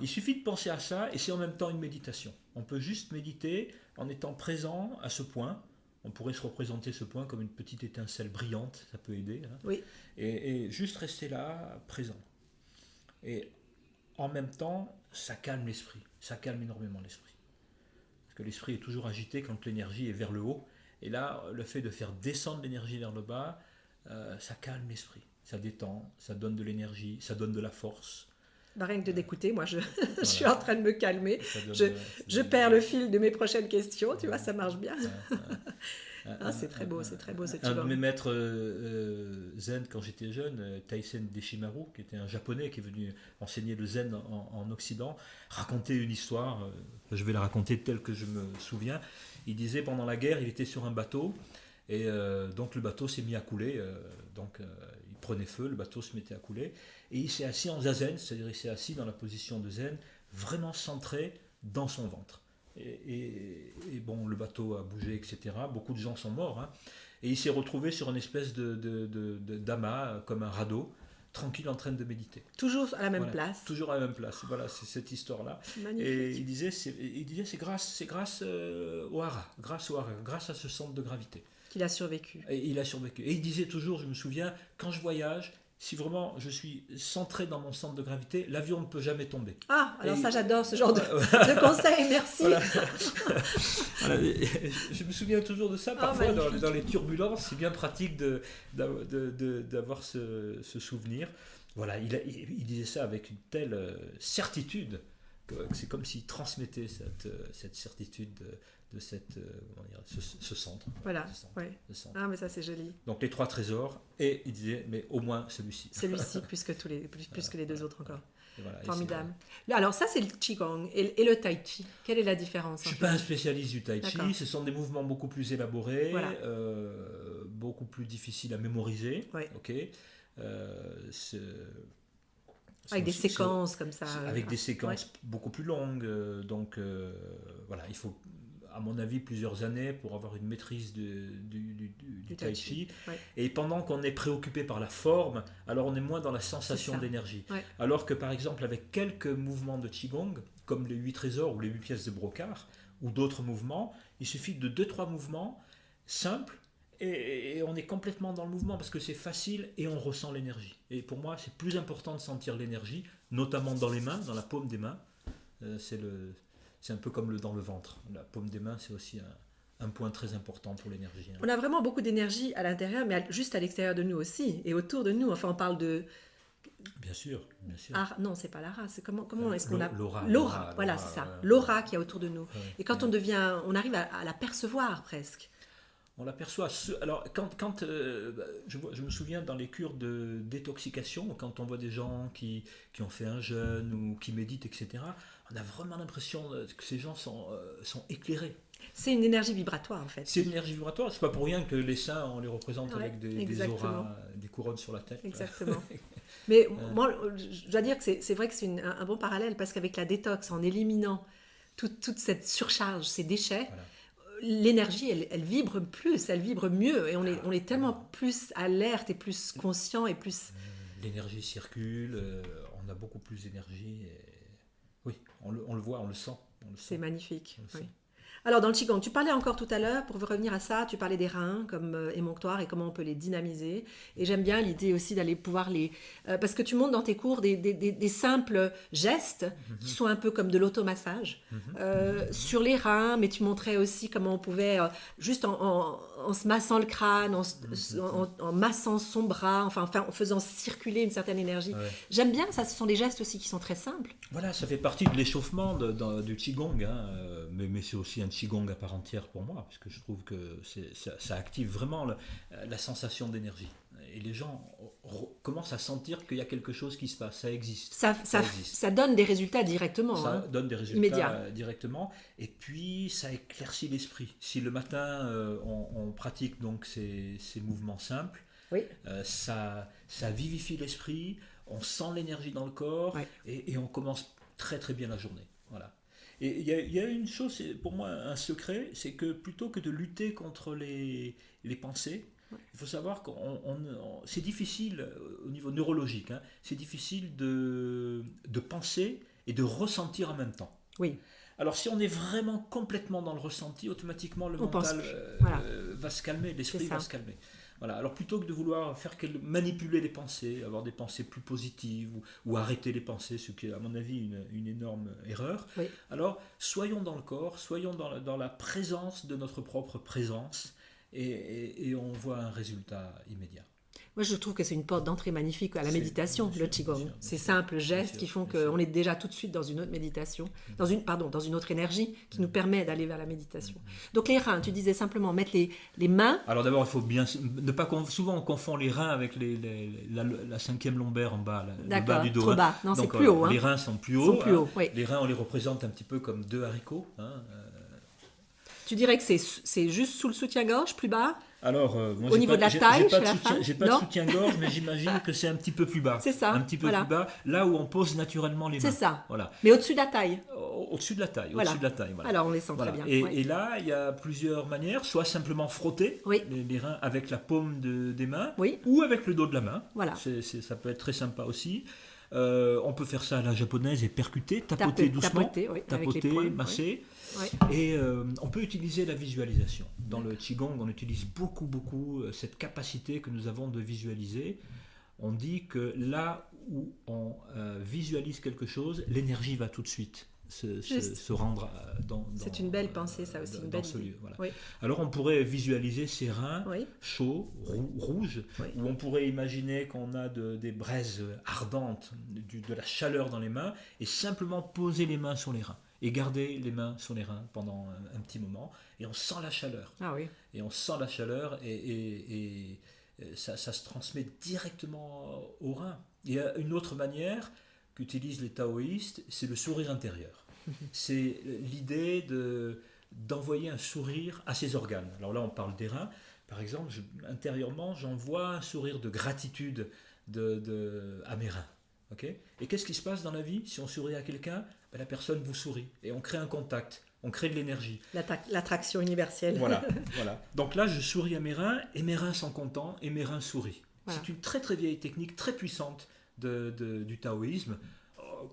Il suffit de penser à ça et c'est en même temps une méditation. On peut juste méditer en étant présent à ce point. On pourrait se représenter ce point comme une petite étincelle brillante, ça peut aider. Hein. Oui. Et juste rester là, présent. Et en même temps, ça calme l'esprit. Ça calme énormément l'esprit. Parce que l'esprit est toujours agité quand l'énergie est vers le haut. Et là, le fait de faire descendre l'énergie vers le bas, ça calme l'esprit. Ça détend, ça donne de l'énergie, ça donne de la force. Rien que de d'écouter, moi je suis en train de me calmer. Je perds le le fil de mes prochaines questions, tu vois, ça marche bien. C'est très beau ce Un de mes maîtres zen quand j'étais jeune, Taisen Deshimaru, qui était un japonais qui est venu enseigner le zen en Occident, racontait une histoire, je vais la raconter telle que je me souviens. Il disait pendant la guerre, il était sur un bateau, et donc le bateau s'est mis à couler, il prenait feu, le bateau se mettait à couler, et il s'est assis en zazen, c'est-à-dire il s'est assis dans la position de zen, vraiment centré dans son ventre. Et bon, le bateau a bougé, etc. Beaucoup de gens sont morts, hein, et il s'est retrouvé sur une espèce d'amas, comme un radeau, tranquille en train de méditer. Toujours à la même place. Toujours à la même place, voilà, c'est cette histoire-là. Magnifique. Et il disait c'est grâce au hara, grâce à ce centre de gravité. Qu'il a survécu. Et il a survécu. Et il disait toujours, je me souviens, quand je voyage, si vraiment je suis centré dans mon centre de gravité, l'avion ne peut jamais tomber. Ah, alors ça j'adore ce genre de conseils, merci. Voilà. Je me souviens toujours de ça, parfois dans les turbulences, c'est bien pratique d'avoir ce souvenir. Voilà, il disait ça avec une telle certitude que c'est comme s'il transmettait cette certitude de ce centre. Voilà, ce centre. Ah, mais ça c'est joli. Donc les 3 trésors, et il disait, mais au moins celui-ci. Celui-ci, plus que les 2 autres encore. Voilà, formidable. Alors ça c'est le Qigong et le Tai Chi. Quelle est la différence? Je ne suis pas un spécialiste du Tai Chi, ce sont des mouvements beaucoup plus élaborés, beaucoup plus difficiles à mémoriser. Ouais. Okay. Avec des séquences comme ça. Avec des séquences beaucoup plus longues. Donc voilà, il faut, à mon avis, plusieurs années pour avoir une maîtrise du Tai Chi. Ouais. Et pendant qu'on est préoccupé par la forme, alors on est moins dans la sensation d'énergie. Ouais. Alors que par exemple, avec quelques mouvements de Qigong, comme les 8 trésors ou les 8 pièces de brocart, ou d'autres mouvements, il suffit de 2-3 mouvements simples, et on est complètement dans le mouvement parce que c'est facile et on ressent l'énergie. Et pour moi, c'est plus important de sentir l'énergie, notamment dans les mains, dans la paume des mains. C'est un peu comme dans le ventre. La paume des mains, c'est aussi un point très important pour l'énergie. On a vraiment beaucoup d'énergie à l'intérieur, mais juste à l'extérieur de nous aussi, et autour de nous. Enfin, on parle de... Bien sûr. Non, c'est pas l'aura. C'est comment est-ce qu'on a... L'aura. Voilà, c'est ça. L'aura qu'il y a autour de nous. Et quand on arrive à la percevoir presque. On l'aperçoit. Alors, quand je me souviens dans les cures de détoxication, quand on voit des gens qui ont fait un jeûne ou qui méditent, etc., on a vraiment l'impression que ces gens sont éclairés. C'est une énergie vibratoire, en fait. C'est une énergie vibratoire. C'est pas pour rien que les saints, on les représente avec des auras, des couronnes sur la tête. Exactement. Mais moi, je dois dire que c'est vrai que c'est un bon parallèle, parce qu'avec la détox, en éliminant toute cette surcharge, ces déchets, l'énergie, elle vibre plus, elle vibre mieux, et on est tellement plus alerte et plus conscient et plus... L'énergie circule, on a beaucoup plus d'énergie. Et... Oui, on le voit, on le sent. C'est magnifique. Oui. Alors, dans le Qigong, tu parlais encore tout à l'heure, pour revenir à ça, tu parlais des reins comme émonctoires et comment on peut les dynamiser. Et j'aime bien l'idée aussi d'aller pouvoir les... parce que tu montres dans tes cours des simples gestes qui sont un peu comme de l'automassage sur les reins, mais tu montrais aussi comment on pouvait, juste en se massant le crâne, en massant son bras, enfin en faisant circuler une certaine énergie. Ouais. J'aime bien ça, ce sont des gestes aussi qui sont très simples. Voilà, ça fait partie de l'échauffement du Qigong, hein, mais c'est aussi un Qigong à part entière pour moi, parce que je trouve que ça active vraiment la sensation d'énergie. Et les gens commencent à sentir qu'il y a quelque chose qui se passe, ça existe. Ça donne des résultats directement. Ça donne des résultats immédiats. Directement, et puis ça éclaircit l'esprit. Si le matin on pratique donc ces mouvements simples, Oui. ça vivifie l'esprit, on sent l'énergie dans le corps, Ouais. et on commence très très bien la journée. Voilà. Et il y a une chose, c'est pour moi un secret, c'est que plutôt que de lutter contre les pensées, il faut savoir que c'est difficile au niveau neurologique, hein, c'est difficile de penser et de ressentir en même temps. Oui. Alors si on est vraiment complètement dans le ressenti, automatiquement le On pense mental plus. Voilà. va se calmer, l'esprit C'est ça. va se calmer. Voilà. Alors plutôt que de vouloir manipuler les pensées, avoir des pensées plus positives ou arrêter les pensées, ce qui est à mon avis une énorme erreur, Oui. alors soyons dans le corps, soyons dans la présence de notre propre présence, et on voit un résultat immédiat. Moi, je trouve que c'est une porte d'entrée magnifique à la méditation, bien le sûr, Qigong. bien sûr, Ces bien simples sûr, gestes qui font bien sûr. qu'on est déjà tout de suite dans une autre méditation, dans une autre énergie qui nous permet d'aller vers la méditation. Donc les reins, tu disais simplement mettre les mains. Alors d'abord, il faut bien ne pas souvent on confond les reins avec la cinquième lombaire en bas, le bas D'accord, du dos. trop hein. bas. Non, Donc, c'est plus haut. Hein. Les reins sont plus hauts. Sont plus hein. hauts, oui. Les reins, on les représente un petit peu comme deux haricots. Hein. Tu dirais que c'est juste sous le soutien-gorge, plus bas. Alors, moi, Au niveau de la taille, chez la femme, j'ai pas de non soutien-gorge, mais j'imagine que c'est un petit peu plus bas. C'est ça, Un petit peu voilà. plus bas, là où on pose naturellement les mains. C'est ça. Voilà. Mais au-dessus de la taille. Au-dessus de la taille. Voilà. Au-dessus de la taille. Voilà. Alors on les sent Voilà. très bien. Et, ouais. et là, il y a plusieurs manières. Soit simplement frotter Oui. les reins avec la paume des mains, Oui. ou avec le dos de la main. Voilà. Ça peut être très sympa aussi. On peut faire ça à la japonaise et percuter, tapoter doucement, Tapoter, oui, avec les tapoter, poings, masser. Ouais. Et on peut utiliser la visualisation. Dans le Qigong, on utilise beaucoup cette capacité que nous avons de visualiser. On dit que là où on visualise quelque chose, l'énergie va tout de suite se rendre dans C'est une belle pensée, ça aussi, une belle ce idée. lieu. Voilà. Oui. Alors on pourrait visualiser ces reins Oui. chauds, rouges, Oui. où on pourrait imaginer qu'on a des braises ardentes, de la chaleur dans les mains, et simplement poser les mains sur les reins. Et garder les mains sur les reins pendant un petit moment, et on sent la chaleur. Ah oui. Et on sent la chaleur, et ça se transmet directement aux reins. Il y a une autre manière qu'utilisent les taoïstes, c'est le sourire intérieur. C'est l'idée d'envoyer un sourire à ses organes. Alors là, on parle des reins. Par exemple, intérieurement, j'envoie un sourire de gratitude à mes reins. Okay. Et qu'est-ce qui se passe dans la vie? Si on sourit à quelqu'un, la personne vous sourit. Et on crée un contact, on crée de l'énergie. L'attraction universelle. Voilà. Donc là, je souris à mes reins, et mes reins sont contents, et mes reins sourient. Voilà. C'est une très très vieille technique, très puissante du taoïsme.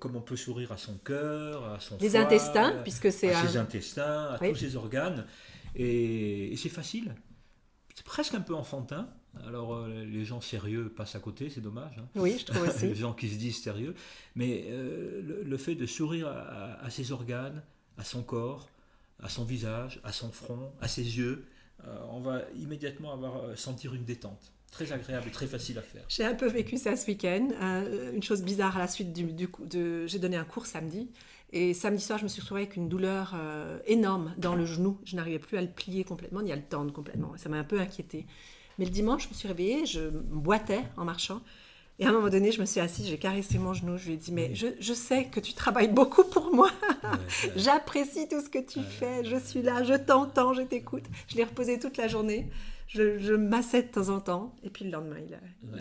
Comme on peut sourire à son cœur, à son les foie, intestins, puisque c'est à ses intestins, à tous ses organes. Et c'est facile. C'est presque un peu enfantin. Alors les gens sérieux passent à côté, c'est dommage. Hein. Oui, je trouve aussi. Les gens qui se disent sérieux. Mais le fait de sourire à ses organes, à son corps, à son visage, à son front, à ses yeux, on va immédiatement sentir une détente. Très agréable et très facile à faire. J'ai un peu vécu ça ce week-end. Une chose bizarre à la suite j'ai donné un cours samedi. Et samedi soir, je me suis retrouvée avec une douleur énorme dans le genou. Je n'arrivais plus à le plier complètement, ni à le tendre complètement. Ça m'a un peu inquiétée. Mais le dimanche, je me suis réveillée, je boitais en marchant. Et à un moment donné, je me suis assise, j'ai caressé mon genou. Je lui ai dit, mais je sais que tu travailles beaucoup pour moi. J'apprécie tout ce que tu fais. Je suis là, je t'entends, je t'écoute. Je l'ai reposé toute la journée. Je massais de temps en temps. Et puis le lendemain, il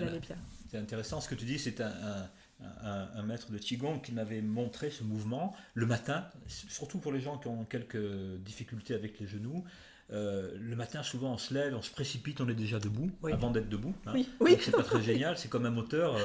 allait bien. C'est intéressant ce que tu dis. C'est un maître de Qigong qui m'avait montré ce mouvement le matin, surtout pour les gens qui ont quelques difficultés avec les genoux. Le matin, souvent, on se lève, on se précipite, on est déjà debout, Oui. avant d'être debout. Hein. Oui, oui. Donc, c'est pas très génial. C'est comme un moteur.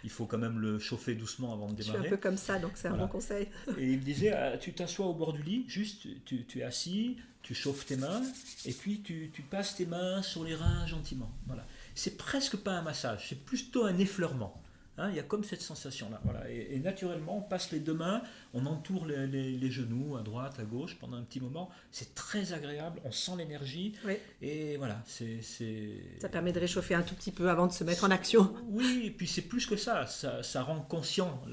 Il faut quand même le chauffer doucement avant de Je suis un démarrer. peu comme ça, donc c'est un bon conseil. Et il me disait, tu t'assois au bord du lit, juste, tu es assis, tu chauffes tes mains, et puis tu passes tes mains sur les reins gentiment. Voilà. C'est presque pas un massage, c'est plutôt un effleurement. Hein, il y a comme cette sensation-là. Voilà. Et naturellement, on passe les deux mains, on entoure les genoux à droite, à gauche pendant un petit moment. C'est très agréable, on sent l'énergie. Oui. Et voilà, Ça permet de réchauffer un tout petit peu avant de se mettre en action. Oui, et puis c'est plus que ça. Ça rend conscient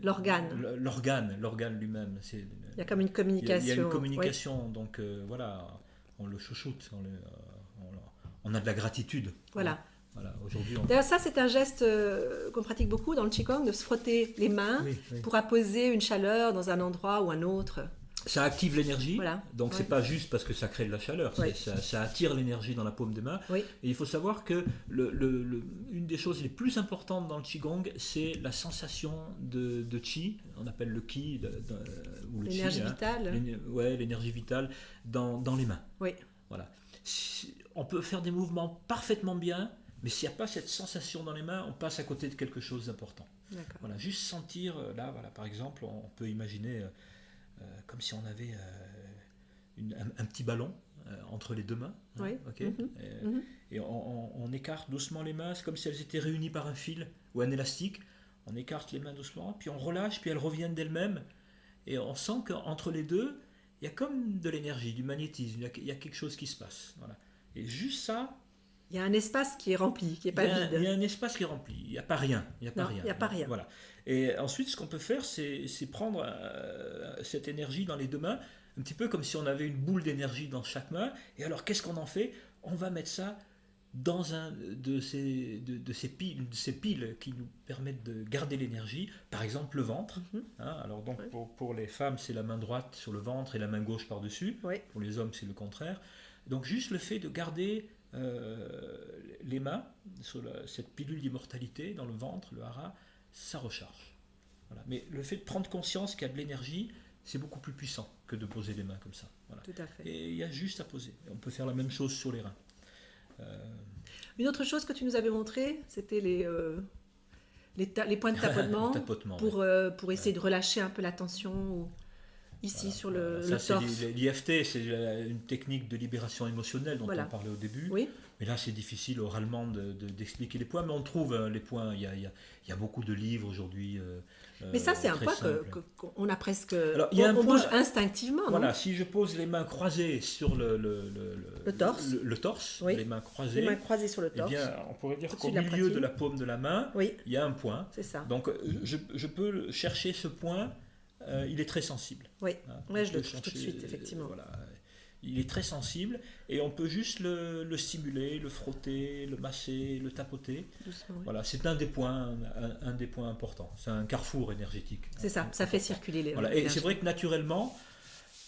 l'organe lui-même. Il y a comme une communication. Il y a une communication, donc voilà, on le chouchoute, on a de la gratitude. Voilà. Voilà, aujourd'hui, D'ailleurs, ça, c'est un geste qu'on pratique beaucoup dans le Qigong, de se frotter les mains pour apposer une chaleur dans un endroit ou un autre. Ça active l'énergie, voilà. Donc c'est pas juste parce que ça crée de la chaleur, ça attire l'énergie dans la paume des mains. Oui. Et il faut savoir que une des choses les plus importantes dans le Qigong, c'est la sensation de Qi, on appelle le Qi, ou le l'énergie Qi, vitale. L'énergie vitale dans les mains. Oui. Voilà. On peut faire des mouvements parfaitement bien, mais s'il n'y a pas cette sensation dans les mains, on passe à côté de quelque chose d'important. Voilà, juste sentir, là, voilà, par exemple, on peut imaginer comme si on avait un petit ballon entre les deux mains. Oui. Okay, et on écarte doucement les mains, c'est comme si elles étaient réunies par un fil ou un élastique. On écarte les mains doucement, puis on relâche, puis elles reviennent d'elles-mêmes. Et on sent qu'entre les deux, il y a comme de l'énergie, du magnétisme, il y a quelque chose qui se passe. Voilà. Et juste ça... Il y a un espace qui est rempli, qui n'est pas vide. Il y a un espace qui est rempli, il n'y a pas rien. Il n'y a pas rien. Voilà. Et ensuite, ce qu'on peut faire, c'est prendre cette énergie dans les deux mains, un petit peu comme si on avait une boule d'énergie dans chaque main. Et alors, qu'est-ce qu'on en fait? On va mettre ça dans un de ces piles qui nous permettent de garder l'énergie, par exemple le ventre. Alors donc pour les femmes, c'est la main droite sur le ventre et la main gauche par-dessus. Pour les hommes, c'est le contraire. Donc juste le fait de garder les mains sur cette pilule d'immortalité dans le ventre, le hara, ça recharge. Voilà. Mais le fait de prendre conscience qu'il y a de l'énergie, c'est beaucoup plus puissant que de poser les mains comme ça. Voilà. Tout à fait. Et il y a juste à poser. On peut faire la même chose sur les reins. Une autre chose que tu nous avais montré, c'était les points de tapotement, pour essayer de relâcher un peu la tension ici sur le torse. L'IFT, c'est une technique de libération émotionnelle dont on parlait au début. Oui. Mais là, c'est difficile oralement d'expliquer les points, mais on trouve les points. Il y a beaucoup de livres aujourd'hui. Mais ça, c'est un point qu'on a presque. Alors, on bouge instinctivement. Voilà, non? Si je pose les mains croisées sur le torse, oui. les mains croisées sur le torse, eh bien, on pourrait dire qu'au milieu de la paume de la main, il y a un point. C'est ça. Donc, je peux chercher ce point. Il est très sensible. Oui, je le trouve tout de suite, effectivement. Voilà. Il est très sensible et on peut juste le stimuler, le frotter, le masser, le tapoter. Doucement, oui. Voilà, c'est un des points importants. C'est un carrefour énergétique. C'est ça fait circuler les. Voilà. Et c'est vrai que naturellement,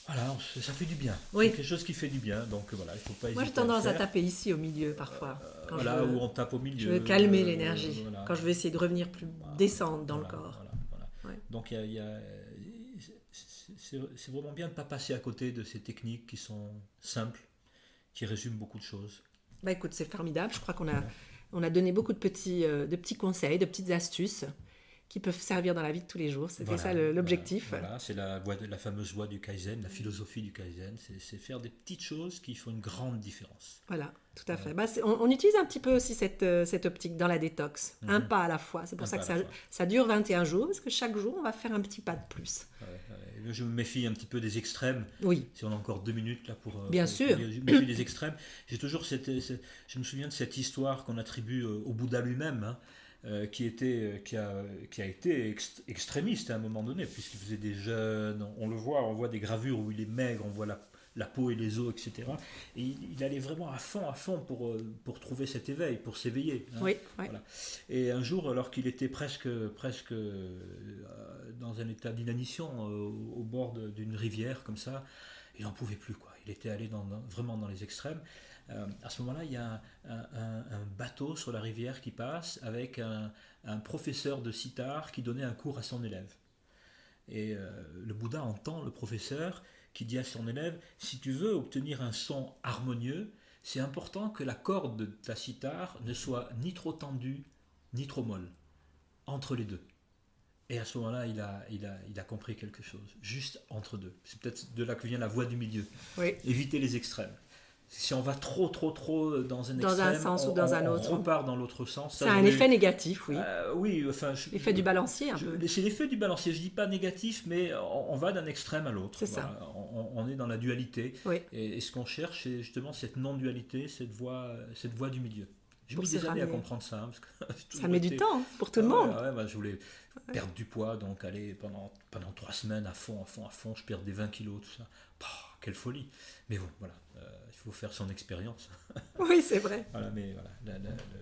voilà, ça fait du bien. Oui. C'est quelque chose qui fait du bien, donc voilà, il faut pas hésiter. Moi, j'ai tendance à taper ici au milieu parfois. Où on tape au milieu. Je veux calmer l'énergie. Quand je veux essayer de revenir plus descendre dans le corps. Voilà. Donc c'est vraiment bien de ne pas passer à côté de ces techniques qui sont simples, qui résument beaucoup de choses. Écoute, c'est formidable. Je crois qu'on a donné beaucoup de petits conseils, de petites astuces qui peuvent servir dans la vie de tous les jours. C'était ça l'objectif. Voilà, c'est la fameuse voie du Kaizen, la philosophie du Kaizen. C'est faire des petites choses qui font une grande différence. Voilà, tout à fait. On utilise un petit peu aussi cette optique dans la détox. Un pas à la fois. C'est pour ça que ça dure 21 jours, parce que chaque jour, on va faire un petit pas de plus. Je me méfie un petit peu des extrêmes. Oui. Si on a encore 2 minutes là pour... Bien sûr. Je me méfie des extrêmes. J'ai toujours je me souviens de cette histoire qu'on attribue au Bouddha lui-même, qui a été extrémiste à un moment donné, puisqu'il faisait des jeûnes, on voit des gravures où il est maigre, on voit la peau et les os, etc. Et il allait vraiment à fond pour trouver cet éveil, pour s'éveiller. Oui. Voilà. Et un jour, alors qu'il était presque dans un état d'inanition, au bord d'une rivière comme ça, il n'en pouvait plus, quoi. Il était allé vraiment dans les extrêmes. À ce moment-là, il y a un bateau sur la rivière qui passe avec un professeur de sitar qui donnait un cours à son élève. Et le Bouddha entend le professeur qui dit à son élève, si tu veux obtenir un son harmonieux, c'est important que la corde de ta sitar ne soit ni trop tendue, ni trop molle, entre les deux. Et à ce moment-là, il a compris quelque chose, juste entre deux. C'est peut-être de là que vient la voie du milieu. Oui. Éviter les extrêmes. Si on va trop dans un extrême, Dans un sens ou dans un autre. On repart dans l'autre sens. C'est un effet négatif, oui. Oui, enfin... L'effet du balancier, un peu. C'est l'effet du balancier. Je ne dis pas négatif, mais on va d'un extrême à l'autre. C'est ça. On est dans la dualité. Oui. Et ce qu'on cherche, c'est justement cette non-dualité, cette voie du milieu. J'ai mis des années à comprendre ça. Parce que ça met du temps pour tout le monde. Je voulais perdre du poids, donc aller pendant 3 semaines à fond, je perds des 20 kilos, tout ça. Quelle folie. Mais bon, voilà, il faut faire son expérience. Oui, c'est vrai. Voilà, mais voilà,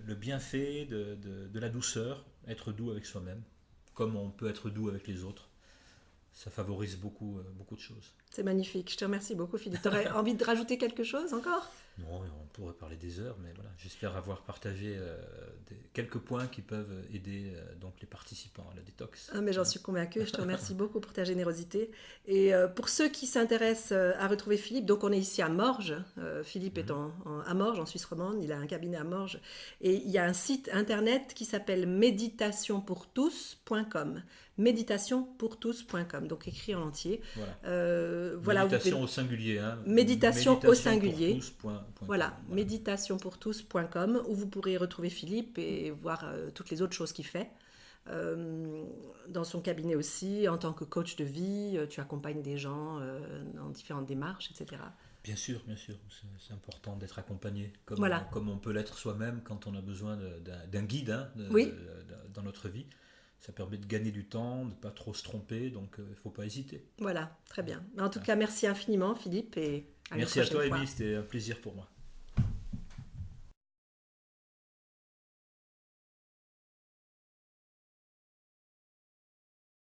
le bienfait de la douceur, être doux avec soi-même, comme on peut être doux avec les autres, ça favorise beaucoup de choses. C'est magnifique. Je te remercie beaucoup, Philippe. Tu aurais envie de rajouter quelque chose encore ? Non, on pourrait parler des heures, mais voilà, j'espère avoir partagé quelques points qui peuvent aider donc les participants à la détox. Mais j'en suis convaincue. Je te remercie beaucoup pour ta générosité. Et pour ceux qui s'intéressent à retrouver Philippe, donc on est ici à Morges. Philippe est à Morges, en Suisse romande. Il a un cabinet à Morges. Et il y a un site internet qui s'appelle méditationpourtous.com. Méditationpourtous.com, donc écrit en entier. Voilà. Méditation au singulier. Hein. Méditation au singulier. Voilà, méditationpourtous.com, où vous pourrez retrouver Philippe et voir toutes les autres choses qu'il fait. Dans son cabinet aussi, en tant que coach de vie, tu accompagnes des gens dans différentes démarches, etc. Bien sûr, c'est important d'être accompagné, comme on peut l'être soi-même quand on a besoin d'un guide dans notre vie. Ça permet de gagner du temps, de ne pas trop se tromper, donc il ne faut pas hésiter. Voilà, très bien. En tout cas, merci infiniment, Philippe, et à merci à toi, Amy, c'était un plaisir pour moi.